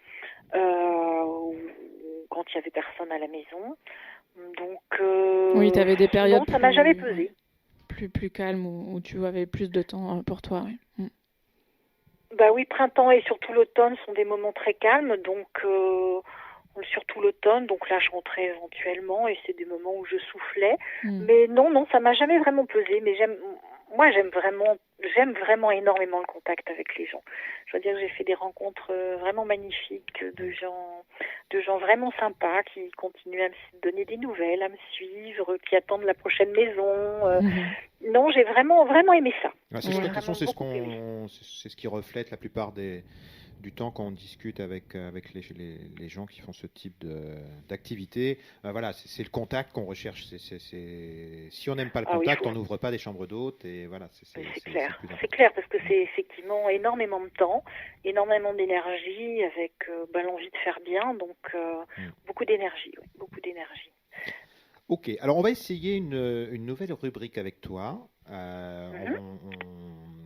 quand il y avait personne à la maison. Donc oui, tu avais des périodes. Non, ça m'a jamais pesé. Plus calme où tu avais plus de temps pour toi. Oui. Bah oui, printemps et surtout l'automne sont des moments très calmes, donc surtout l'automne, donc là je rentrais éventuellement et c'est des moments où je soufflais. Mais non, ça m'a jamais vraiment pesé, mais moi, j'aime vraiment énormément le contact avec les gens. Je veux dire que j'ai fait des rencontres vraiment magnifiques de gens vraiment sympas qui continuent à me donner des nouvelles, à me suivre, qui attendent la prochaine maison. Non, j'ai vraiment, vraiment aimé ça. C'est J'ai chouette, de toute vraiment façon, beaucoup aimé. c'est ce qui reflète la plupart du temps quand on discute avec les gens qui font ce type d'activité. Voilà, c'est le contact qu'on recherche. Si on n'aime pas le Ah oui, contact, on n'ouvre pas des chambres d'hôtes et voilà, c'est le clair. plus C'est important. clair parce que c'est effectivement énormément de temps, énormément d'énergie avec l'envie de faire bien, donc beaucoup d'énergie, oui, beaucoup d'énergie. Ok, alors on va essayer une nouvelle rubrique avec toi.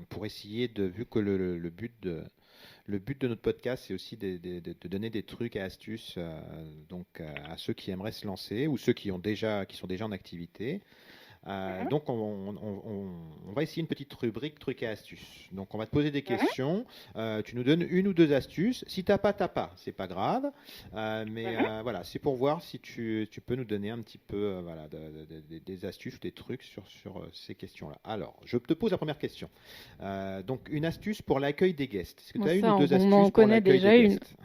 Pour essayer vu que le but de notre podcast, c'est aussi de donner des trucs et astuces à ceux qui aimeraient se lancer ou ceux qui sont déjà en activité. Donc, on va essayer une petite rubrique trucs et astuces. Donc, on va te poser des questions. Tu nous donnes une ou deux astuces. Si t'as pas. C'est pas grave. Voilà, c'est pour voir si tu peux nous donner un petit peu voilà, des astuces ou des trucs sur ces questions-là. Alors, je te pose la première question. Donc, une astuce pour l'accueil des guests. Est-ce que tu as une ou deux astuces pour l'accueil des guests?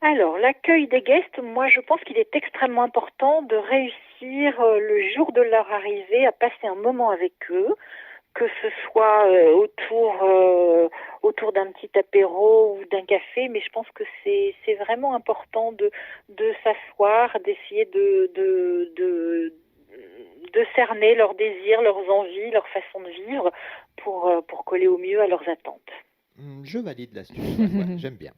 Alors, l'accueil des guests, moi je pense qu'il est extrêmement important de réussir le jour de leur arrivée à passer un moment avec eux, que ce soit autour d'un petit apéro ou d'un café, mais je pense que c'est vraiment important de s'asseoir, d'essayer de cerner leurs désirs, leurs envies, leur façon de vivre pour coller au mieux à leurs attentes. Je valide l'astuce. Ouais, j'aime bien.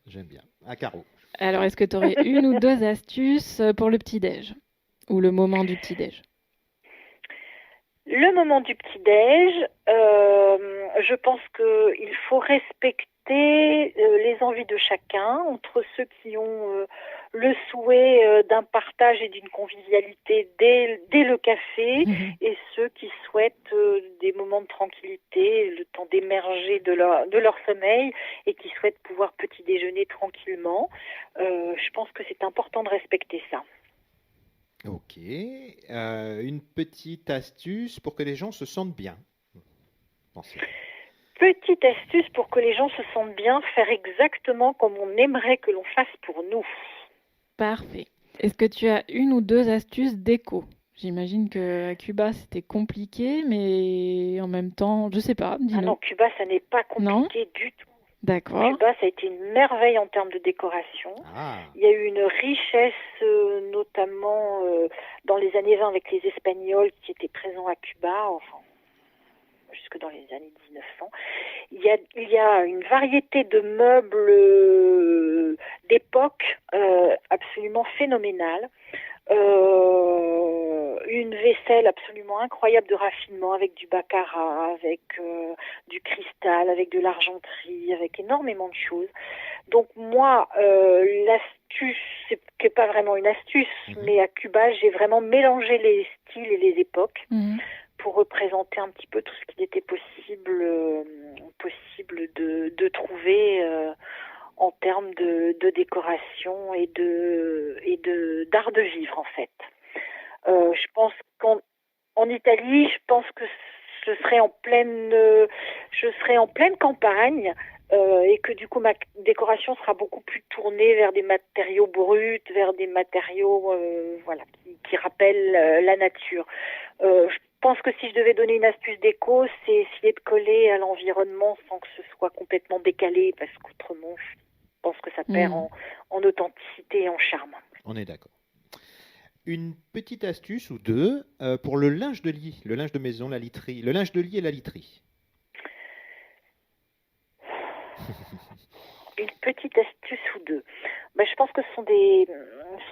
À Caro. Alors, est-ce que tu aurais une ou deux astuces pour le petit-déj ou le moment du petit-déj? Le moment du petit-déj, je pense qu'il faut respecter les envies de chacun, entre ceux qui ont le souhait d'un partage et d'une convivialité dès le café et ceux qui souhaitent des moments de tranquillité, le temps d'émerger de leur sommeil et qui souhaitent pouvoir petit déjeuner tranquillement. Je pense que c'est important de respecter ça. Ok. Une petite astuce pour que les gens se sentent bien. Pensez. Petite astuce pour que les gens se sentent bien, faire exactement comme on aimerait que l'on fasse pour nous. Parfait. Est-ce que tu as une ou deux astuces déco? J'imagine qu'à Cuba, c'était compliqué, mais en même temps, je sais pas, dis-nous. Ah non, Cuba, ça n'est pas compliqué du tout. D'accord. Cuba, ça a été une merveille en termes de décoration. Il y a eu une richesse, notamment dans les années 20 avec les Espagnols qui étaient présents à Cuba, enfin, jusque dans les années 1900. Il y a une variété de meubles d'époque absolument phénoménale. Une vaisselle absolument incroyable de raffinement avec du baccarat, avec du cristal, avec de l'argenterie, avec énormément de choses. Donc moi, l'astuce, c'est pas vraiment une astuce, mais à Cuba, j'ai vraiment mélangé les styles et les époques pour représenter un petit peu tout ce qu'il était possible de trouver en termes de décoration et d'art de vivre en fait. Je pense qu'en Italie, je pense que je serais en pleine campagne et que du coup ma décoration sera beaucoup plus tournée vers des matériaux bruts, vers des matériaux qui rappellent la nature. Je pense que si je devais donner une astuce déco, c'est essayer de coller à l'environnement sans que ce soit complètement décalé, parce qu'autrement, je pense que ça perd en authenticité et en charme. On est d'accord. Une petite astuce ou deux pour le linge de lit, le linge de maison, la literie, le linge de lit et la literie. Une petite astuce ou deux. Je pense que ce sont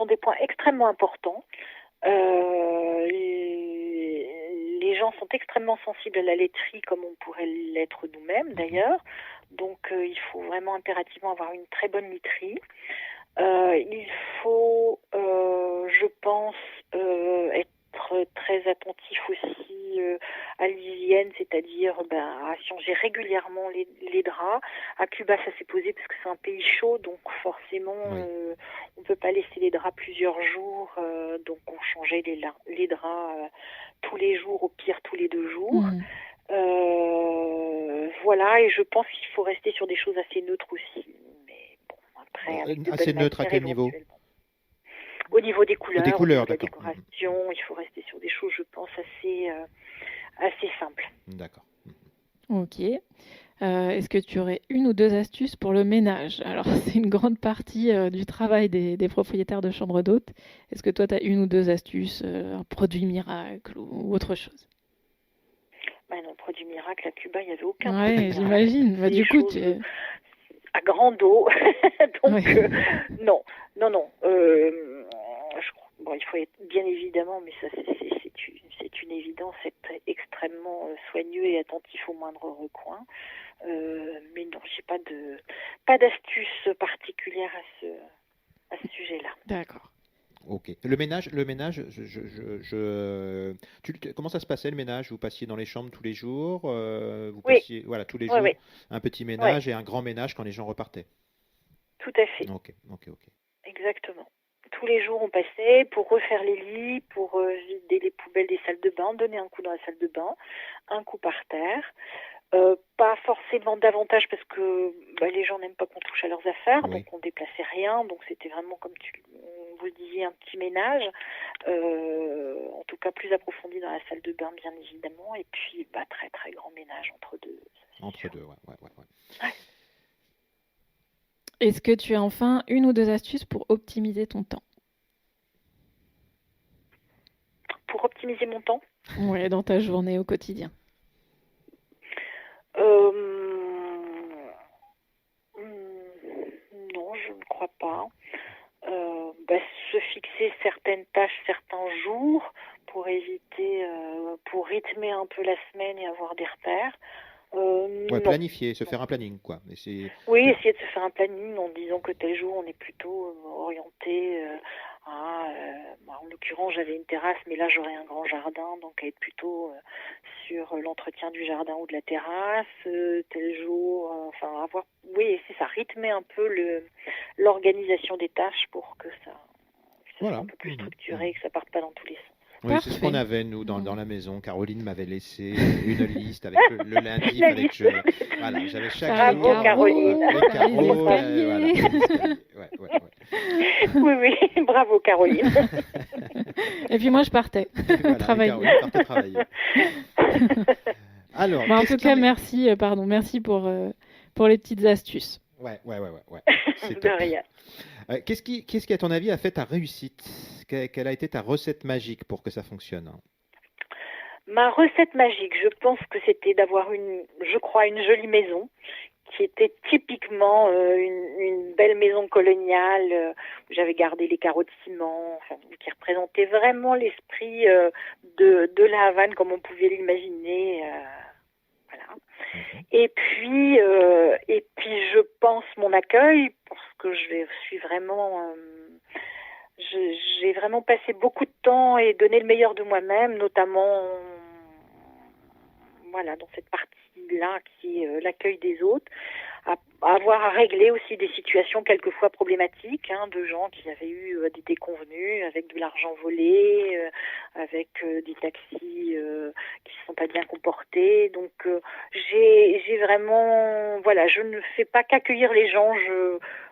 des points extrêmement importants. Les gens sont extrêmement sensibles à la laiterie comme on pourrait l'être nous-mêmes d'ailleurs. Donc il faut vraiment impérativement avoir une très bonne literie. Il faut, je pense, être très attentif aussi aussi à l'hygiène, c'est-à-dire à changer régulièrement les draps. À Cuba, ça s'est posé parce que c'est un pays chaud, donc forcément, on peut pas laisser les draps plusieurs jours, donc on changeait les draps tous les jours, au pire tous les 2 jours. Voilà, et je pense qu'il faut rester sur des choses assez neutres aussi. Mais bon, après, assez neutre à quel niveau? Au niveau des couleurs, de la décoration, il faut rester sur des choses, je pense, assez simples. D'accord. Ok. Est-ce que tu aurais 1 ou 2 astuces pour le ménage? Alors, c'est une grande partie du travail des propriétaires de chambres d'hôtes. Est-ce que toi, tu as 1 ou 2 astuces, un produit miracle ou autre chose? Non, produit miracle, à Cuba, il n'y avait aucun produit miracle. J'imagine. Du coup, à grande eau. Donc, non. Il faut être, bien évidemment, mais ça, c'est une évidence, être extrêmement soigneux et attentif au moindre recoin. Mais non, j'ai pas d'astuce particulière à ce sujet-là. D'accord. Ok. Le ménage, comment ça se passait le ménage? Vous passiez dans les chambres tous les jours, passiez, tous les jours, un petit ménage et un grand ménage quand les gens repartaient. Tout à fait. Ok. Exactement. Tous les jours, on passait pour refaire les lits, pour vider les poubelles des salles de bain, donner un coup dans la salle de bain, un coup par terre. Pas forcément davantage parce que les gens n'aiment pas qu'on touche à leurs affaires, donc on déplaçait rien, donc c'était vraiment, comme vous le disiez, un petit ménage, en tout cas plus approfondi dans la salle de bain, bien évidemment, et puis très très grand ménage entre deux. Entre deux, ouais. Est-ce que tu as enfin 1 ou 2 astuces pour optimiser ton temps? Pour optimiser mon temps? Oui, dans ta journée au quotidien. Non, je ne crois pas. Se fixer certaines tâches, certains jours pour éviter, pour rythmer un peu la semaine et avoir des repères. Planifier, se faire un planning, quoi. Essayer de se faire un planning en disant que tel jour on est plutôt orienté en l'occurrence j'avais une terrasse, mais là j'aurais un grand jardin, donc être plutôt sur l'entretien du jardin ou de la terrasse, tel jour, c'est ça, rythmer un peu l'organisation des tâches pour que ça soit un peu plus structuré et que ça parte pas dans tous les sens. Oui, c'est ce qu'on avait, nous, dans la maison. Caroline m'avait laissé une liste avec le lundi. J'avais chaque jour. Caroline. Oui, bravo, Caroline. Et puis moi, je partais travailler. Caroline partait travailler. Alors, en tout cas, merci pour les petites astuces. Ouais. De rien. Qu'est-ce qui, à ton avis, a fait ta réussite? Quelle a été ta recette magique pour que ça fonctionne? Ma recette magique, je pense que c'était d'avoir une jolie maison qui était typiquement une belle maison coloniale où j'avais gardé les carreaux de ciment, qui représentait vraiment l'esprit de la Havane comme on pouvait l'imaginer. Et puis je pense mon accueil, parce que j'ai vraiment passé beaucoup de temps et donné le meilleur de moi-même, notamment dans cette partie-là qui est l'accueil des autres, à avoir à régler aussi des situations quelquefois problématiques, de gens qui avaient eu des déconvenues avec de l'argent volé, avec des taxis qui ne se sont pas bien comportés. Donc j'ai vraiment, je ne fais pas qu'accueillir les gens,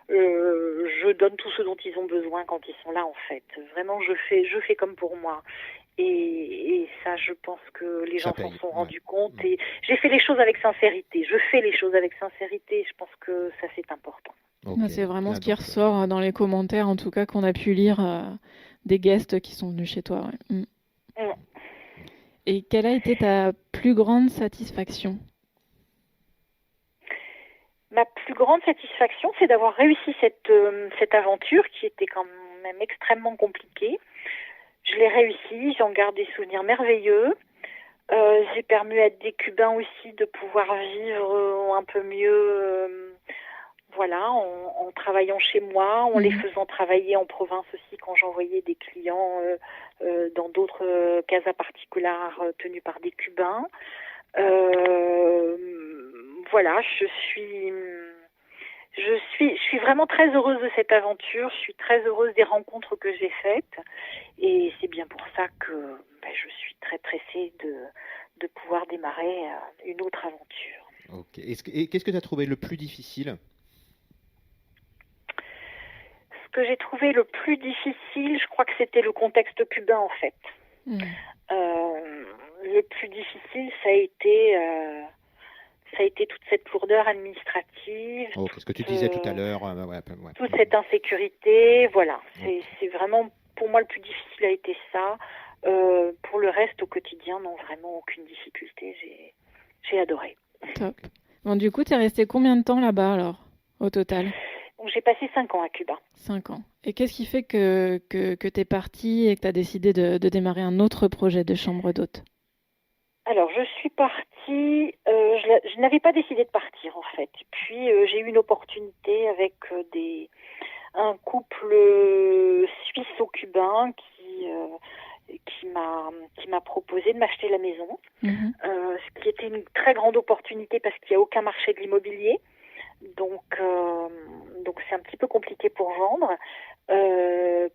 je donne tout ce dont ils ont besoin quand ils sont là, en fait. Vraiment, je fais comme pour moi. Et ça, je pense que les gens s'en sont rendus compte. Et j'ai fait les choses avec sincérité. Je fais les choses avec sincérité. Je pense que ça, c'est important. Okay. C'est vraiment ce qui ressort dans les commentaires, en tout cas, qu'on a pu lire des guests qui sont venus chez toi. Ouais. Et quelle a été ta plus grande satisfaction? Ma plus grande satisfaction, c'est d'avoir réussi cette aventure qui était quand même extrêmement compliquée. Je l'ai réussi, j'en garde des souvenirs merveilleux. J'ai permis à des Cubains aussi de pouvoir vivre un peu mieux, voilà, en travaillant chez moi, en les faisant travailler en province aussi quand j'envoyais des clients dans d'autres casas particulières tenues par des Cubains. Voilà, je suis vraiment très heureuse de cette aventure. Je suis très heureuse des rencontres que j'ai faites, et c'est bien pour ça que je suis très pressée de pouvoir démarrer une autre aventure. Ok. Et qu'est-ce que tu as trouvé le plus difficile? Ce que j'ai trouvé le plus difficile, je crois que c'était le contexte cubain en fait. Le plus difficile, ça a été toute cette lourdeur administrative. Ce que tu disais tout à l'heure. Toute cette insécurité, voilà. C'est vraiment, pour moi, le plus difficile a été ça. Pour le reste, au quotidien, non, vraiment aucune difficulté. J'ai adoré. Top. Bon, du coup, tu es resté combien de temps là-bas, alors, au total? Donc, j'ai passé 5 ans à Cuba. 5 ans. Et qu'est-ce qui fait que tu es partie et que tu as décidé de démarrer un autre projet de chambre d'hôte? Alors, je suis partie, je n'avais pas décidé de partir, en fait. Puis, j'ai eu une opportunité avec un couple suisse-cubain qui m'a proposé de m'acheter la maison, ce qui était une très grande opportunité parce qu'il n'y a aucun marché de l'immobilier. Donc c'est un petit peu compliqué pour vendre.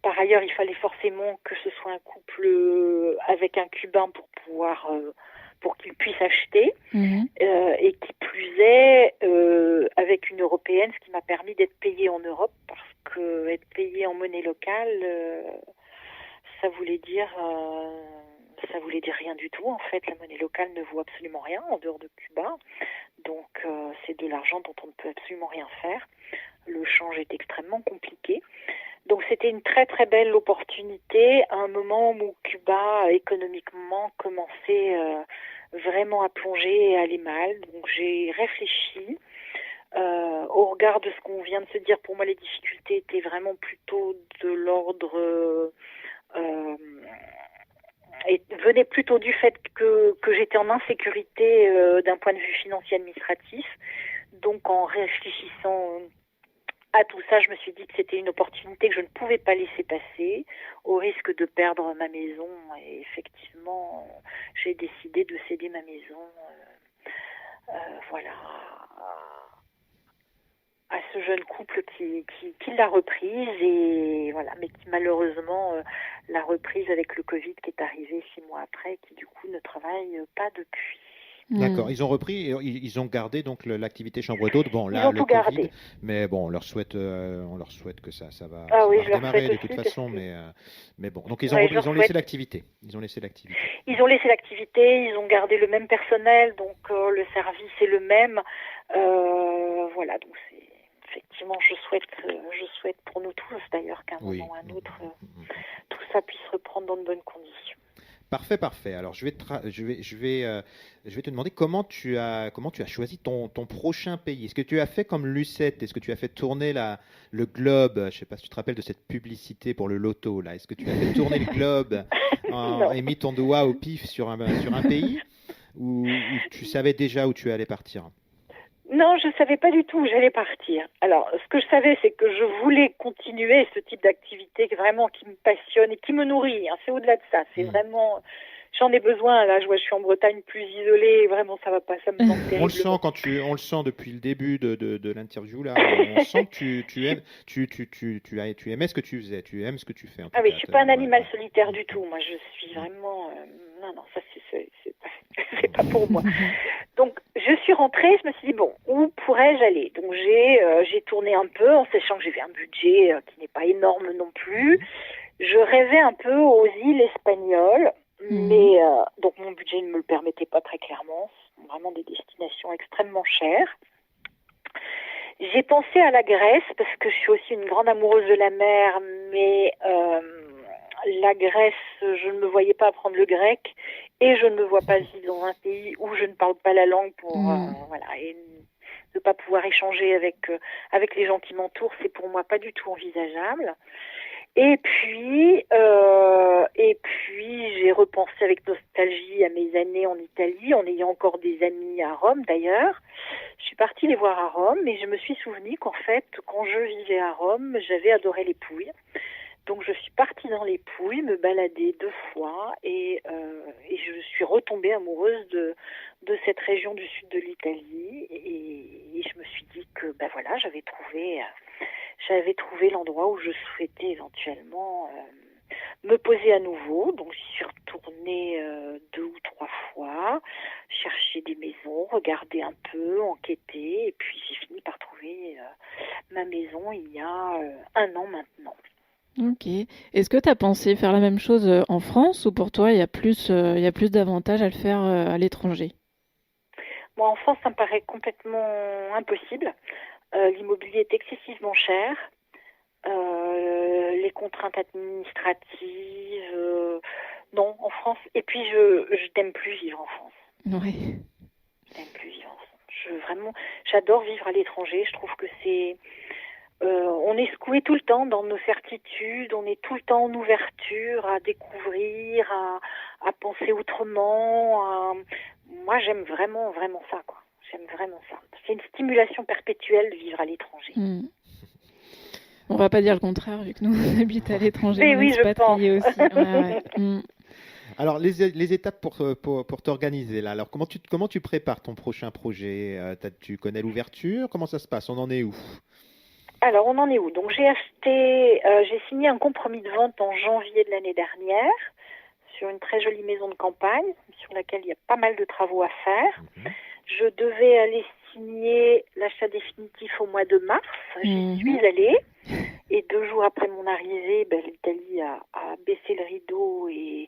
Par ailleurs, il fallait forcément que ce soit un couple avec un Cubain pour qu'il puisse acheter, et qui plus est avec une Européenne, ce qui m'a permis d'être payée en Europe, parce que être payée en monnaie locale, ça voulait dire rien du tout. En fait, la monnaie locale ne vaut absolument rien en dehors de Cuba. Donc c'est de l'argent dont on ne peut absolument rien faire. Le change est extrêmement compliqué. Donc c'était une très très belle opportunité à un moment où Cuba économiquement commençait vraiment à plonger et à aller mal. Donc j'ai réfléchi. Au regard de ce qu'on vient de se dire, pour moi les difficultés étaient vraiment plutôt de l'ordre et venait plutôt du fait que j'étais en insécurité d'un point de vue financier administratif. Donc en réfléchissant à tout ça, je me suis dit que c'était une opportunité que je ne pouvais pas laisser passer au risque de perdre ma maison. Et effectivement, j'ai décidé de céder ma maison voilà, à ce jeune couple qui l'a reprise, et voilà, mais qui malheureusement l'a reprise avec le Covid qui est arrivé 6 mois après, qui du coup ne travaille pas depuis. D'accord, ils ont repris et ils ont gardé donc l'activité chambre d'hôte. Bon, là, Ils ont le tout Covid, gardé. Mais bon, on leur souhaite que ça va redémarrer de toute façon, mais bon. Donc ils ont laissé l'activité. Ils ont laissé l'activité. Ils ont laissé l'activité, ils ont gardé le même personnel, donc le service est le même. Voilà, donc c'est effectivement, je souhaite pour nous tous d'ailleurs qu'à un moment ou à un autre, tout ça puisse reprendre dans de bonnes conditions. Parfait. Alors je vais te demander comment tu as choisi ton prochain pays. Est-ce que tu as fait comme Lucette? Est-ce que tu as fait tourner le globe? Je ne sais pas si tu te rappelles de cette publicité pour le loto là. Est-ce que tu as fait tourner le globe et mis ton doigt au pif sur un pays, ou tu savais déjà où tu allais partir? Non, je ne savais pas du tout où j'allais partir. Alors, ce que je savais, c'est que je voulais continuer ce type d'activité vraiment qui me passionne et qui me nourrit. C'est au-delà de ça. C'est vraiment... J'en ai besoin. Là, je suis en Bretagne plus isolée. Vraiment, ça va pas. Ça me manque terriblement. On le sent depuis le début de l'interview là. On sent que tu aimais ce que tu faisais. Tu aimes ce que tu fais. Oui, je suis pas un animal solitaire du tout. Moi, je suis vraiment... Non, ça c'est pas pour moi. Donc, je suis rentrée, je me suis dit, bon, où pourrais-je aller? Donc, j'ai tourné un peu en sachant que j'avais un budget qui n'est pas énorme non plus. Je rêvais un peu aux îles espagnoles, mais donc mon budget ne me le permettait pas très clairement. Ce sont vraiment des destinations extrêmement chères. J'ai pensé à la Grèce parce que je suis aussi une grande amoureuse de la mer, mais la Grèce, je ne me voyais pas apprendre le grec, et je ne me vois pas vivre dans un pays où je ne parle pas la langue pour et ne pas pouvoir échanger avec les gens qui m'entourent, c'est pour moi pas du tout envisageable. Et puis j'ai repensé avec nostalgie à mes années en Italie, en ayant encore des amis à Rome d'ailleurs. Je suis partie les voir à Rome et je me suis souvenu qu'en fait, quand je vivais à Rome, j'avais adoré les Pouilles. Donc je suis partie dans les Pouilles, me balader 2 fois et je suis retombée amoureuse de cette région du sud de l'Italie et je me suis dit que voilà, j'avais trouvé l'endroit où je souhaitais éventuellement me poser à nouveau. Donc j'y suis retournée 2 ou 3 fois, chercher des maisons, regarder un peu, enquêter, et puis j'ai fini par trouver ma maison il y a 1 an maintenant. Ok. Est-ce que tu as pensé faire la même chose en France ou pour toi il y a plus d'avantages à le faire à l'étranger? Moi, en France, ça me paraît complètement impossible. L'immobilier est excessivement cher. Les contraintes administratives, non, en France. Et puis, je n'aime plus vivre en France. Ouais. Je n'aime plus vivre en France. J'adore vivre à l'étranger. Je trouve que on est secoué tout le temps dans nos certitudes, on est tout le temps en ouverture à découvrir, à penser autrement. Moi, j'aime vraiment, vraiment ça, quoi. J'aime vraiment ça. C'est une stimulation perpétuelle de vivre à l'étranger. On va pas dire le contraire, vu que nous on habite à l'étranger, mais on oui, est expatriés aussi. Ouais. Alors, les étapes pour t'organiser, là. Alors, comment tu prépares ton prochain projet? Tu connais l'ouverture? Comment ça se passe? On en est où? Alors, on en est où? Donc, j'ai signé un compromis de vente en janvier de l'année dernière sur une très jolie maison de campagne sur laquelle il y a pas mal de travaux à faire. Je devais aller signer l'achat définitif au mois de mars. J'y suis allée. Et 2 jours après mon arrivée, l'Italie a baissé le rideau et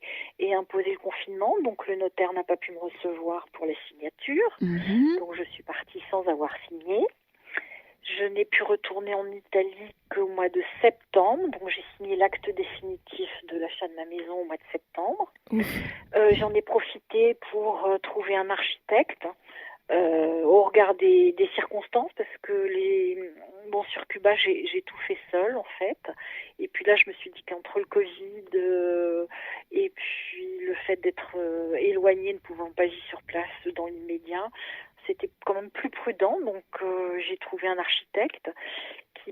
imposé le confinement. Donc, le notaire n'a pas pu me recevoir pour la signature. Donc, je suis partie sans avoir signé. Je n'ai pu retourner en Italie qu'au mois de septembre. Donc, j'ai signé l'acte définitif de l'achat de ma maison au mois de septembre. J'en ai profité pour trouver un architecte au regard des circonstances, parce que sur Cuba, j'ai tout fait seule, en fait. Et puis là, je me suis dit qu'entre le Covid et puis le fait d'être éloignée, ne pouvant pas vivre sur place dans l'immédiat, c'était quand même plus prudent. Donc, j'ai trouvé un architecte qui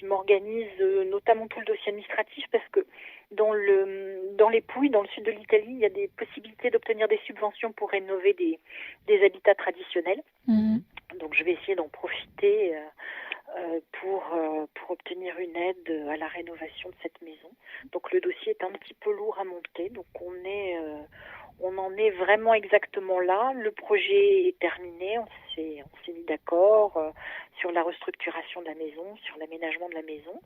m'organise notamment tout le dossier administratif, parce que dans les Pouilles, dans le sud de l'Italie, il y a des possibilités d'obtenir des subventions pour rénover des habitats traditionnels. Donc je vais essayer d'en profiter pour obtenir une aide à la rénovation de cette maison. Donc le dossier est un petit peu lourd à monter, donc on en est vraiment exactement là. Le projet est terminé, on s'est mis d'accord sur la restructuration de la maison, sur l'aménagement de la maison.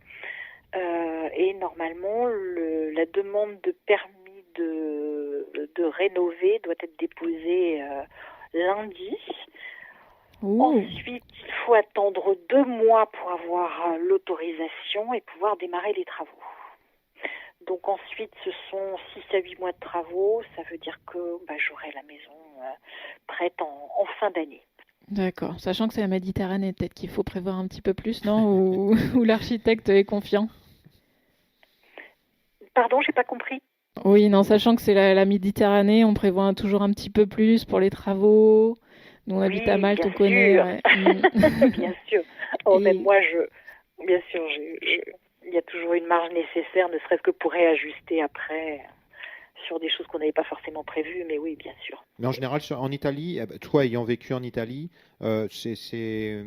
Et normalement, la demande de permis de rénover doit être déposée lundi. Ensuite, il faut attendre 2 mois pour avoir l'autorisation et pouvoir démarrer les travaux. Donc ensuite, ce sont 6 à 8 mois de travaux. Ça veut dire que j'aurai la maison prête en fin d'année. D'accord. Sachant que c'est la Méditerranée, peut-être qu'il faut prévoir un petit peu plus, non? Ou l'architecte est confiant? Pardon, j'ai pas compris. Oui, non, sachant que c'est la Méditerranée, on prévoit toujours un petit peu plus pour les travaux. Nous, on habite à Malte, on connaît. Ouais. Bien sûr. Même moi, bien sûr, il y a toujours une marge nécessaire, ne serait-ce que pour réajuster après sur des choses qu'on n'avait pas forcément prévues, mais oui, bien sûr. Mais en général, en Italie, toi ayant vécu en Italie, c'est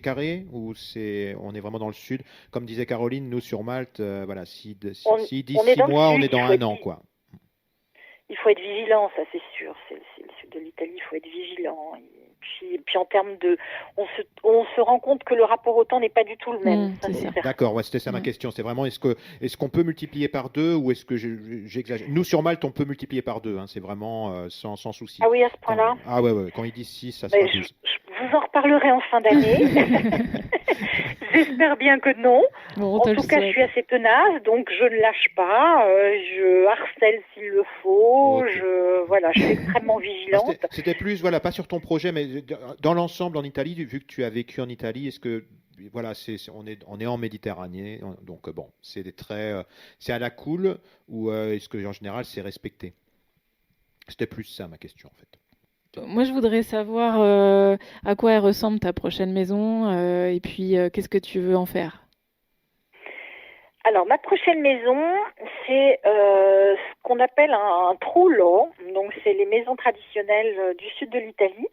carré ou on est vraiment dans le sud? Comme disait Caroline, nous sur Malte, si d'ici 6 mois, on est dans 1 an, quoi. Il faut être vigilant, ça c'est sûr. C'est le sud de l'Italie, il faut être vigilant. Et puis en termes on se rend compte que le rapport au temps n'est pas du tout le même. D'accord, c'était ça ma question. C'est vraiment est-ce qu'on peut multiplier par 2 ou est-ce que j'exagère? Nous sur Malte, on peut multiplier par 2. C'est vraiment sans souci. Ah oui, à ce point-là. Quand ils disent 6, ça sera 12. Je vous en reparlerai en fin d'année. J'espère bien que non. En tout cas, je suis assez tenace, donc je ne lâche pas. Je harcèle s'il le faut. Okay. Je suis extrêmement vigilante. C'était plus, pas sur ton projet, mais dans l'ensemble en Italie, vu que tu as vécu en Italie, est-ce que voilà, on est en Méditerranée, donc bon, c'est à la cool ou est-ce que en général c'est respecté? C'était plus ça ma question en fait. Moi, je voudrais savoir à quoi elle ressemble ta prochaine maison et puis qu'est-ce que tu veux en faire. Alors, ma prochaine maison, c'est ce qu'on appelle un trullo. Donc, c'est les maisons traditionnelles du sud de l'Italie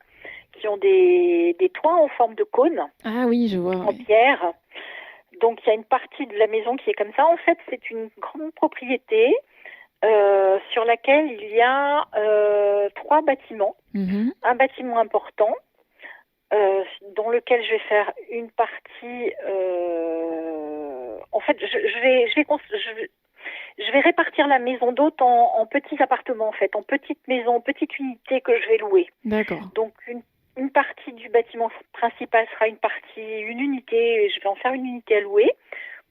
qui ont des toits en forme de cône Ah oui, je vois. en pierre. Donc, il y a une partie de la maison qui est comme ça. En fait, c'est une grande propriété sur laquelle il y a 3 bâtiments. Mhm. Un bâtiment important dans lequel je vais faire une partie. En fait, je vais répartir la maison d'hôte en petits appartements, en fait, en petites maisons, en petites unités que je vais louer. D'accord. Donc, une partie du bâtiment principal sera une unité, et je vais en faire une unité à louer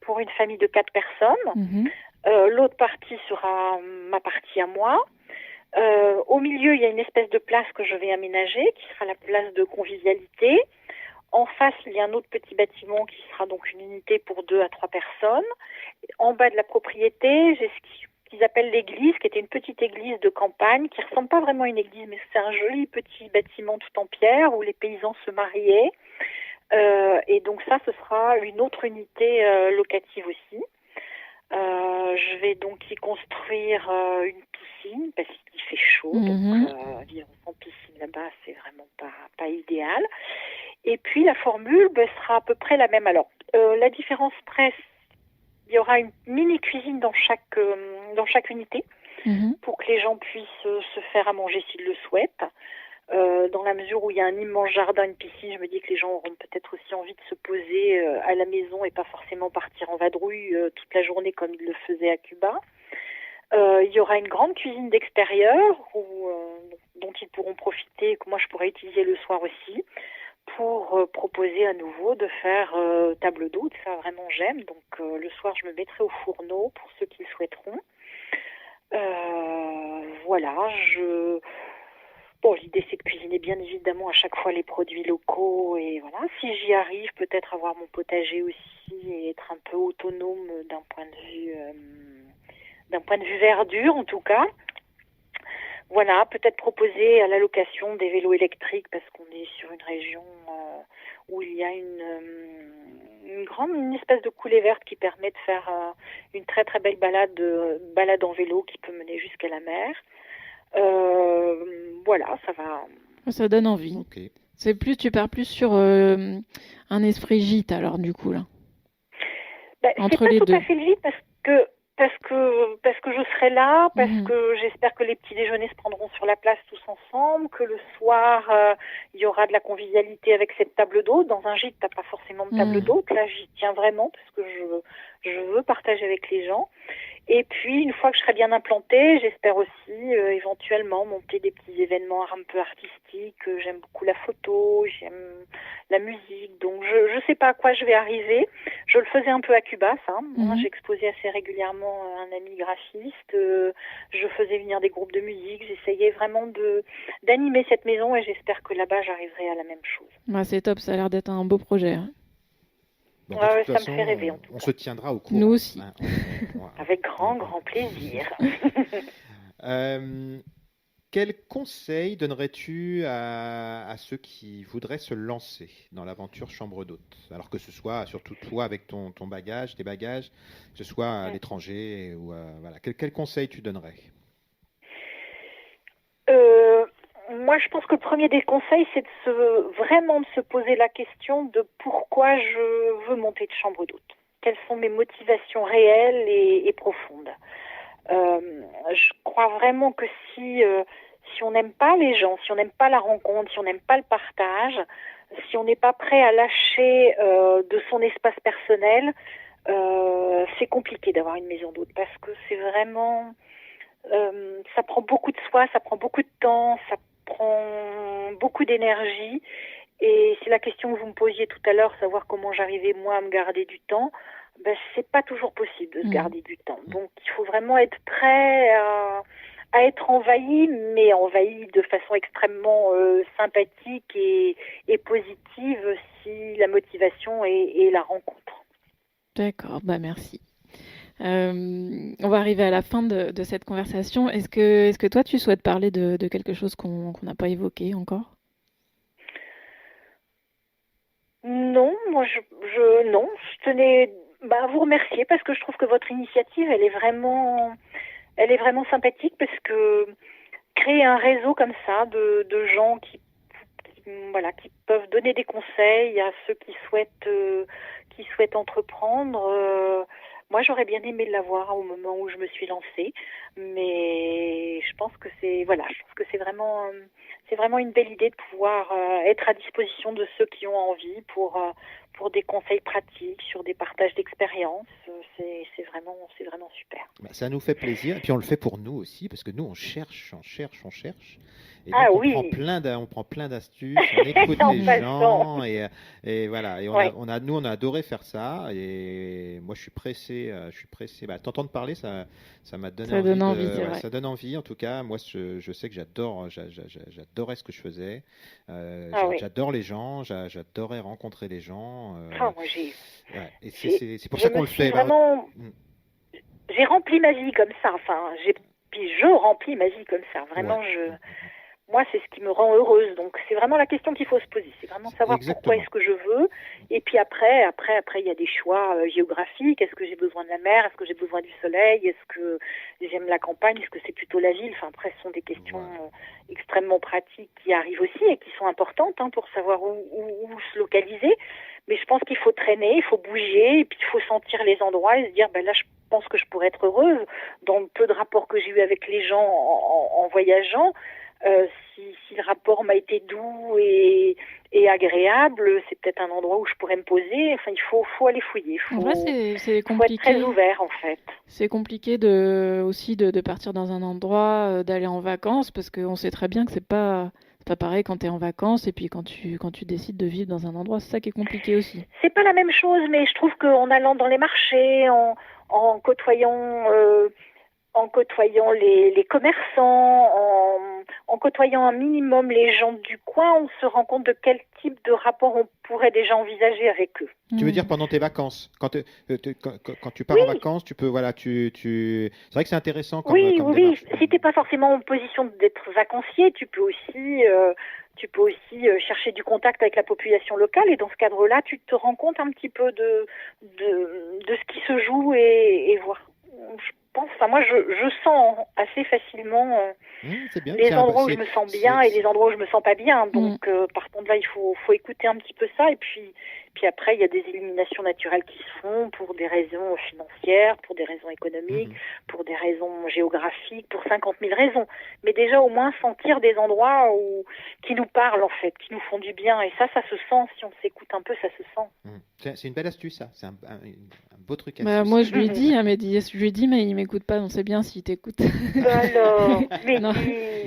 pour une famille de 4 personnes. Mhm. L'autre partie sera ma partie à moi. Au milieu, il y a une espèce de place que je vais aménager, qui sera la place de convivialité. En face, il y a un autre petit bâtiment qui sera donc une unité pour 2 à 3 personnes. En bas de la propriété, j'ai ce qu'ils appellent l'église, qui était une petite église de campagne, qui ressemble pas vraiment à une église, mais c'est un joli petit bâtiment tout en pierre où les paysans se mariaient. Et donc ça, ce sera une autre unité locative aussi. Je vais donc y construire une piscine parce qu'il fait chaud, Mhm. donc vivre sans piscine là-bas, c'est vraiment pas idéal. Et puis la formule sera à peu près la même. Alors, la différence près, il y aura une mini cuisine dans chaque unité Mhm. pour que les gens puissent se faire à manger s'ils le souhaitent. Dans la mesure où il y a un immense jardin, une piscine, je me dis que les gens auront peut-être aussi envie de se poser à la maison et pas forcément partir en vadrouille toute la journée comme ils le faisaient à Cuba. Il y aura une grande cuisine d'extérieur dont ils pourront profiter, que moi je pourrais utiliser le soir aussi, pour proposer à nouveau de faire table d'hôte. Ça vraiment j'aime. Donc le soir je me mettrai au fourneau pour ceux qui le souhaiteront. Voilà, Bon, l'idée c'est de cuisiner bien évidemment à chaque fois les produits locaux et voilà. Si j'y arrive, peut-être avoir mon potager aussi et être un peu autonome d'un point de vue verdure en tout cas. Voilà, peut-être proposer à la location des vélos électriques parce qu'on est sur une région où il y a une espèce de coulée verte qui permet de faire une très très belle balade en vélo qui peut mener jusqu'à la mer. Voilà, ça va. Ça donne envie. Ok. Tu pars plus sur un esprit gîte alors du coup là. C'est Entre pas les tout deux. à fait le vide parce que je serai là, parce Mhm. que j'espère que les petits déjeuners se prendront sur la place tous ensemble, que le soir il y aura de la convivialité avec cette table d'hôte. Dans un gîte, t'as pas forcément de table Mhm. d'hôte. Là, j'y tiens vraiment parce que je veux partager avec les gens. Et puis, une fois que je serai bien implantée, j'espère aussi éventuellement monter des petits événements un peu artistiques. J'aime beaucoup la photo, j'aime la musique. Donc, je ne sais pas à quoi je vais arriver. Je le faisais un peu à Cuba, ça. Mhm. J'exposais assez régulièrement un ami graphiste. Je faisais venir des groupes de musique. J'essayais vraiment d'animer cette maison et j'espère que là-bas, j'arriverai à la même chose. Bah, c'est top, ça a l'air d'être un beau projet, hein. Bon, de Ouais, toute ça me façon, fait rêver en tout on cas. se tiendra au courant. Nous aussi. Hein. Avec grand plaisir. Quel conseil donnerais-tu à ceux qui voudraient se lancer dans l'aventure chambre d'hôte? Alors que ce soit surtout toi avec ton bagage, tes bagages, que ce soit à l'étranger ou voilà. Quel conseil tu donnerais? Moi, je pense que le premier des conseils, c'est vraiment de se poser la question de pourquoi je veux monter de chambre d'hôte. Quelles sont mes motivations réelles et profondes. Je crois vraiment que si on n'aime pas les gens, si on n'aime pas la rencontre, si on n'aime pas le partage, si on n'est pas prêt à lâcher de son espace personnel, c'est compliqué d'avoir une maison d'hôte parce que c'est vraiment... ça prend beaucoup de soi, ça prend beaucoup de temps, ça prend beaucoup d'énergie. Et c'est la question que vous me posiez tout à l'heure, savoir comment j'arrivais moi à me garder du temps. C'est pas toujours possible de se garder du temps. Donc il faut vraiment être prêt à à être envahi, mais envahi de façon extrêmement sympathique et positive si la motivation est la rencontre. D'accord, bah merci. On va arriver à la fin de cette conversation. Est-ce que toi, tu souhaites parler de quelque chose qu'on n'a pas évoqué encore? Non, moi je tenais à vous remercier parce que je trouve que votre initiative, elle est vraiment sympathique parce que créer un réseau comme ça de gens qui peuvent donner des conseils à ceux qui souhaitent entreprendre. Moi, j'aurais bien aimé l'avoir au moment où je me suis lancée, mais je pense que c'est vraiment une belle idée de pouvoir être à disposition de ceux qui ont envie pour des conseils pratiques sur des partages d'expériences. C'est vraiment super. Ça nous fait plaisir, et puis on le fait pour nous aussi, parce que nous, on cherche. Et Ah donc, oui. on prend plein d'astuces, on écoute les gens, et voilà. Et on a adoré faire ça, et moi, je suis pressé. T'entendre parler, ça m'a donné envie. Ça donne envie, en tout cas. Moi, je sais que j'adorais ce que je faisais. J'adore les gens, j'adorais rencontrer les gens. Et c'est pour ça qu'on le fait. J'ai rempli ma vie comme ça. Puis je remplis ma vie comme ça. Vraiment, moi, c'est ce qui me rend heureuse. Donc, c'est vraiment la question qu'il faut se poser. C'est vraiment savoir pourquoi est-ce que je veux. Et puis après, il y a des choix géographiques. Est-ce que j'ai besoin de la mer? Est-ce que j'ai besoin du soleil? Est-ce que j'aime la campagne? Est-ce que c'est plutôt la ville? Après, ce sont des questions extrêmement pratiques qui arrivent aussi et qui sont importantes pour savoir où se localiser. Mais je pense qu'il faut traîner, il faut bouger, et puis il faut sentir les endroits et se dire, là, je pense que je pourrais être heureuse. Dans le peu de rapports que j'ai eu avec les gens en voyageant, si le rapport m'a été doux et agréable, c'est peut-être un endroit où je pourrais me poser. Il faut aller fouiller. En vrai, c'est compliqué. Faut être très ouvert, en fait. C'est compliqué aussi de partir dans un endroit, d'aller en vacances, parce qu'on sait très bien que c'est pas pareil quand tu es en vacances et puis quand tu décides de vivre dans un endroit. C'est ça qui est compliqué aussi. C'est pas la même chose, mais je trouve qu'en allant dans les marchés, en côtoyant les commerçants, en côtoyant un minimum les gens du coin, on se rend compte de quel type de rapport on pourrait déjà envisager avec eux. Tu veux dire pendant tes vacances? Quand tu pars en vacances, tu peux, c'est vrai que c'est intéressant comme démarche. Si t'es pas forcément en position d'être vacancier, tu peux aussi chercher du contact avec la population locale, et dans ce cadre-là, tu te rends compte un petit peu de ce qui se joue et voir. Moi, je sens assez facilement les endroits où je me sens bien et les endroits où je me sens pas bien. Donc, par contre, là, il faut écouter un petit peu ça. Et puis après, il y a des éliminations naturelles qui se font pour des raisons financières, pour des raisons économiques, pour des raisons géographiques, pour 50 000 raisons. Mais déjà, au moins, sentir des endroits qui nous parlent, en fait, qui nous font du bien. Et ça se sent. Si on s'écoute un peu, ça se sent. C'est une belle astuce, ça. C'est un beau truc. Moi, je lui dis, mais il m'écoute pas. On sait bien s'il t'écoute. Alors,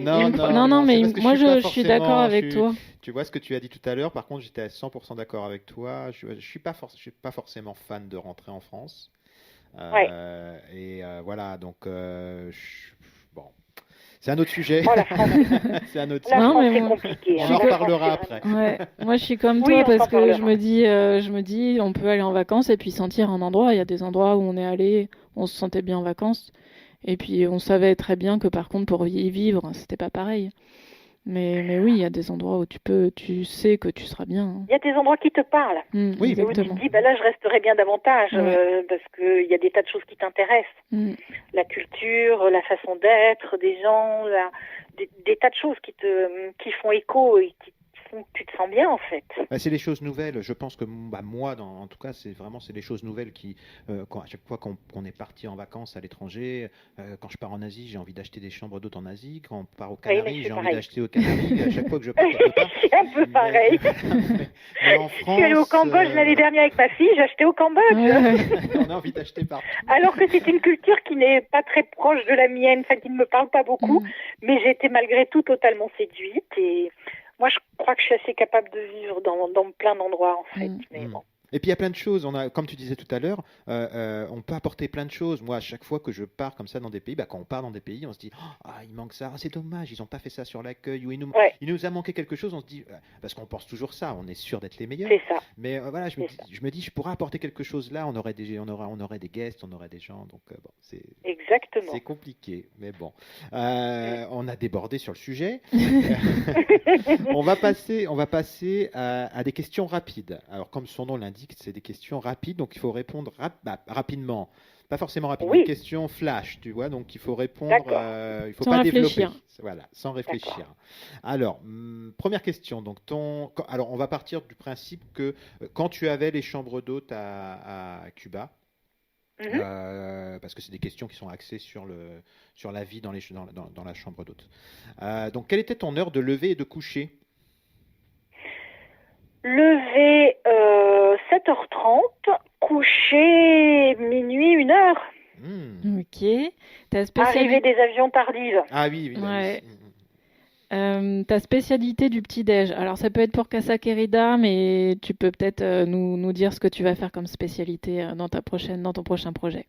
non, mais moi, je suis d'accord avec toi. Tu vois ce que tu as dit tout à l'heure. Par contre, j'étais à 100% d'accord avec toi. Je suis pas forcément fan de rentrer en France. Voilà, donc bon. C'est un autre sujet. C'est un autre sujet. C'est compliqué. On en reparlera après. Moi, je suis comme toi parce que je me dis, on peut aller en vacances et puis sentir un endroit. Il y a des endroits où on est allé, on se sentait bien en vacances. Et puis, on savait très bien que par contre, pour y vivre, c'était pas pareil. Mais oui, il y a des endroits où tu sais que tu seras bien. Il y a des endroits qui te parlent. Oui, où tu te dis, là, je resterai bien davantage parce qu'il y a des tas de choses qui t'intéressent. La culture, la façon d'être des gens, des tas de choses qui font écho et qui font que tu te sens bien, en fait. C'est les choses nouvelles. Je pense que moi, en tout cas, c'est les choses nouvelles qui, à chaque fois qu'on est parti en vacances à l'étranger, quand je pars en Asie, j'ai envie d'acheter des chambres d'hôtes en Asie. Quand on part aux Canaries, j'ai envie d'acheter aux Canaries. À chaque fois que je pars, c'est un peu pareil. Mais en France, je suis allée au Cambodge l'année dernière avec ma fille, j'ai acheté au Cambodge. On a envie d'acheter partout. Alors que c'est une culture qui n'est pas très proche de la mienne, qui ne me parle pas beaucoup, mais j'ai été malgré tout totalement séduite et moi, je crois que je suis assez capable de vivre dans plein d'endroits, en fait. Mais bon. Et puis il y a plein de choses. Comme tu disais tout à l'heure, on peut apporter plein de choses. Moi, à chaque fois que je pars comme ça dans des pays, quand on part dans des pays, on se dit il manque ça, c'est dommage, ils n'ont pas fait ça sur l'accueil, ou il nous a manqué quelque chose. On se dit parce qu'on pense toujours ça, on est sûr d'être les meilleurs. C'est ça. Mais voilà, je me dis, je pourrais apporter quelque chose là. On aurait des guests, on aurait des gens. Donc c'est exactement. C'est compliqué, mais bon, on a débordé sur le sujet. On va passer à des questions rapides. Alors, comme son nom l'indique, c'est des questions rapides, donc il faut répondre rapidement. Pas forcément rapidement, une question flash, tu vois, donc il faut répondre, il ne faut pas développer. Voilà, sans réfléchir. D'accord. Alors, première question, donc alors on va partir du principe que quand tu avais les chambres d'hôtes à Cuba, parce que c'est des questions qui sont axées sur la vie dans la chambre d'hôte. Donc, quelle était ton heure de lever et de coucher? Lever 7h30, coucher minuit, 1h. Ok. Arrivée des avions tardives. Ah oui. Ouais. Ta spécialité du petit-déj. Alors, ça peut être pour Casa Querida, mais tu peux peut-être nous dire ce que tu vas faire comme spécialité dans ton prochain projet.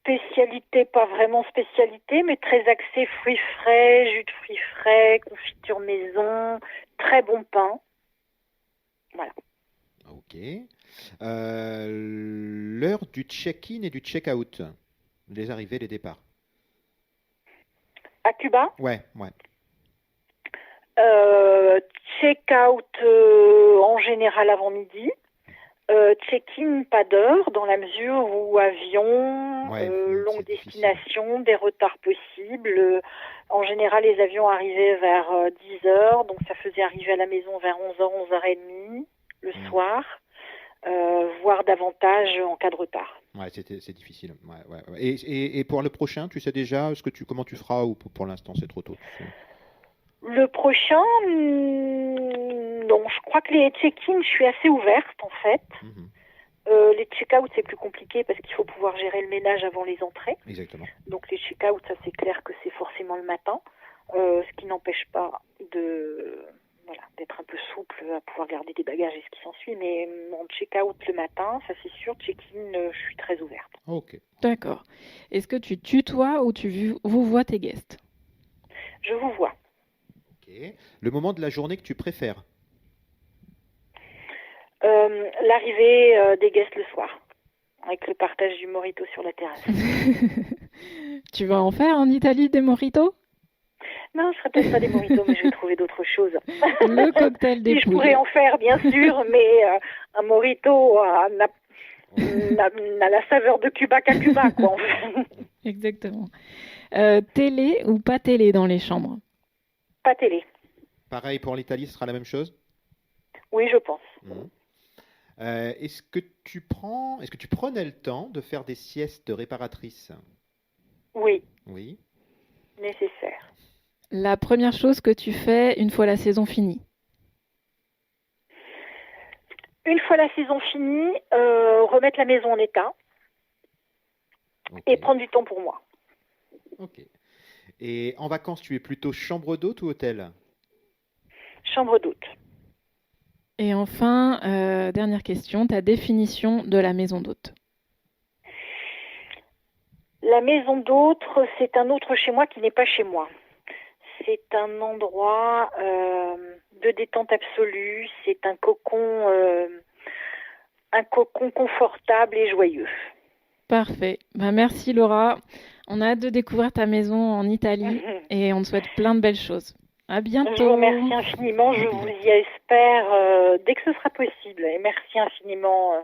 Spécialité, pas vraiment spécialité, mais très axée fruits frais, jus de fruits frais, confiture maison, très bon pain. Voilà. Ok. L'heure du check-in et du check-out. Les arrivées, les départs. À Cuba? Ouais. Check-out en général avant midi. Check-in pas d'heure dans la mesure où avion, longue destination, des retards possibles. En général, les avions arrivaient vers 10h, donc ça faisait arriver à la maison vers 11h, 11h30 le soir, voire davantage en cas de retard. Ouais, c'est difficile. Ouais. Et pour le prochain, tu sais déjà comment tu feras ou pour l'instant c'est trop tôt? Le prochain, non, je crois que les check-in, je suis assez ouverte en fait. Les check-out, c'est plus compliqué parce qu'il faut pouvoir gérer le ménage avant les entrées. Exactement. Donc les check-out, ça c'est clair que c'est forcément le matin, ce qui n'empêche pas d'être un peu souple à pouvoir garder des bagages et ce qui s'ensuit. Mais en check-out le matin, ça c'est sûr, check-in, je suis très ouverte. Ok. D'accord. Est-ce que tu tutoies ou vous vois tes guests? Je vous vois. Ok. Le moment de la journée que tu préfères? L'arrivée des guests le soir, avec le partage du mojito sur la terrasse. Tu vas en faire en Italie des mojitos? Non, ce ne serait peut-être pas des mojitos, mais je vais trouver d'autres choses. Le cocktail des poules. Je pourrais en faire, bien sûr, mais un mojito n'a la saveur de Cuba qu'à Cuba, quoi. Exactement. Télé ou pas télé dans les chambres? Pas télé. Pareil pour l'Italie, ce sera la même chose? Oui, je pense. Est-ce que tu prenais le temps de faire des siestes de réparatrice? Oui. Oui. Nécessaire. La première chose que tu fais une fois la saison finie? Une fois la saison finie, remettre la maison en état et prendre du temps pour moi. Ok. Et en vacances, tu es plutôt chambre d'hôte ou hôtel? Chambre d'hôte. Et enfin, dernière question, ta définition de la maison d'hôte? La maison d'hôte, c'est un autre chez moi qui n'est pas chez moi. C'est un endroit de détente absolue, c'est un cocon confortable et joyeux. Parfait. Merci Laura. On a hâte de découvrir ta maison en Italie et on te souhaite plein de belles choses. À bientôt. Je vous remercie infiniment. Je vous y espère dès que ce sera possible. Et merci infiniment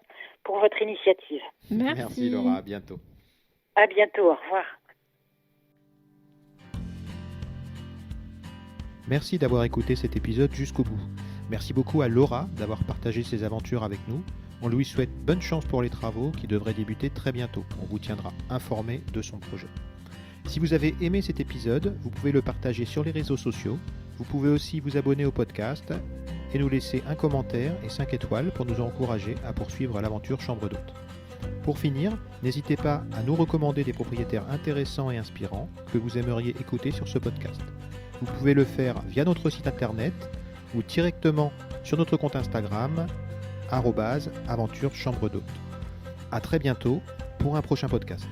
pour votre initiative. Merci Laura. À bientôt. À bientôt. Au revoir. Merci d'avoir écouté cet épisode jusqu'au bout. Merci beaucoup à Laura d'avoir partagé ses aventures avec nous. On lui souhaite bonne chance pour les travaux qui devraient débuter très bientôt. On vous tiendra informé de son projet. Si vous avez aimé cet épisode, vous pouvez le partager sur les réseaux sociaux. Vous pouvez aussi vous abonner au podcast et nous laisser un commentaire et 5 étoiles pour nous encourager à poursuivre l'aventure Chambre d'hôte. Pour finir, n'hésitez pas à nous recommander des propriétaires intéressants et inspirants que vous aimeriez écouter sur ce podcast. Vous pouvez le faire via notre site internet ou directement sur notre compte Instagram @aventure chambre d'hôte. À très bientôt pour un prochain podcast.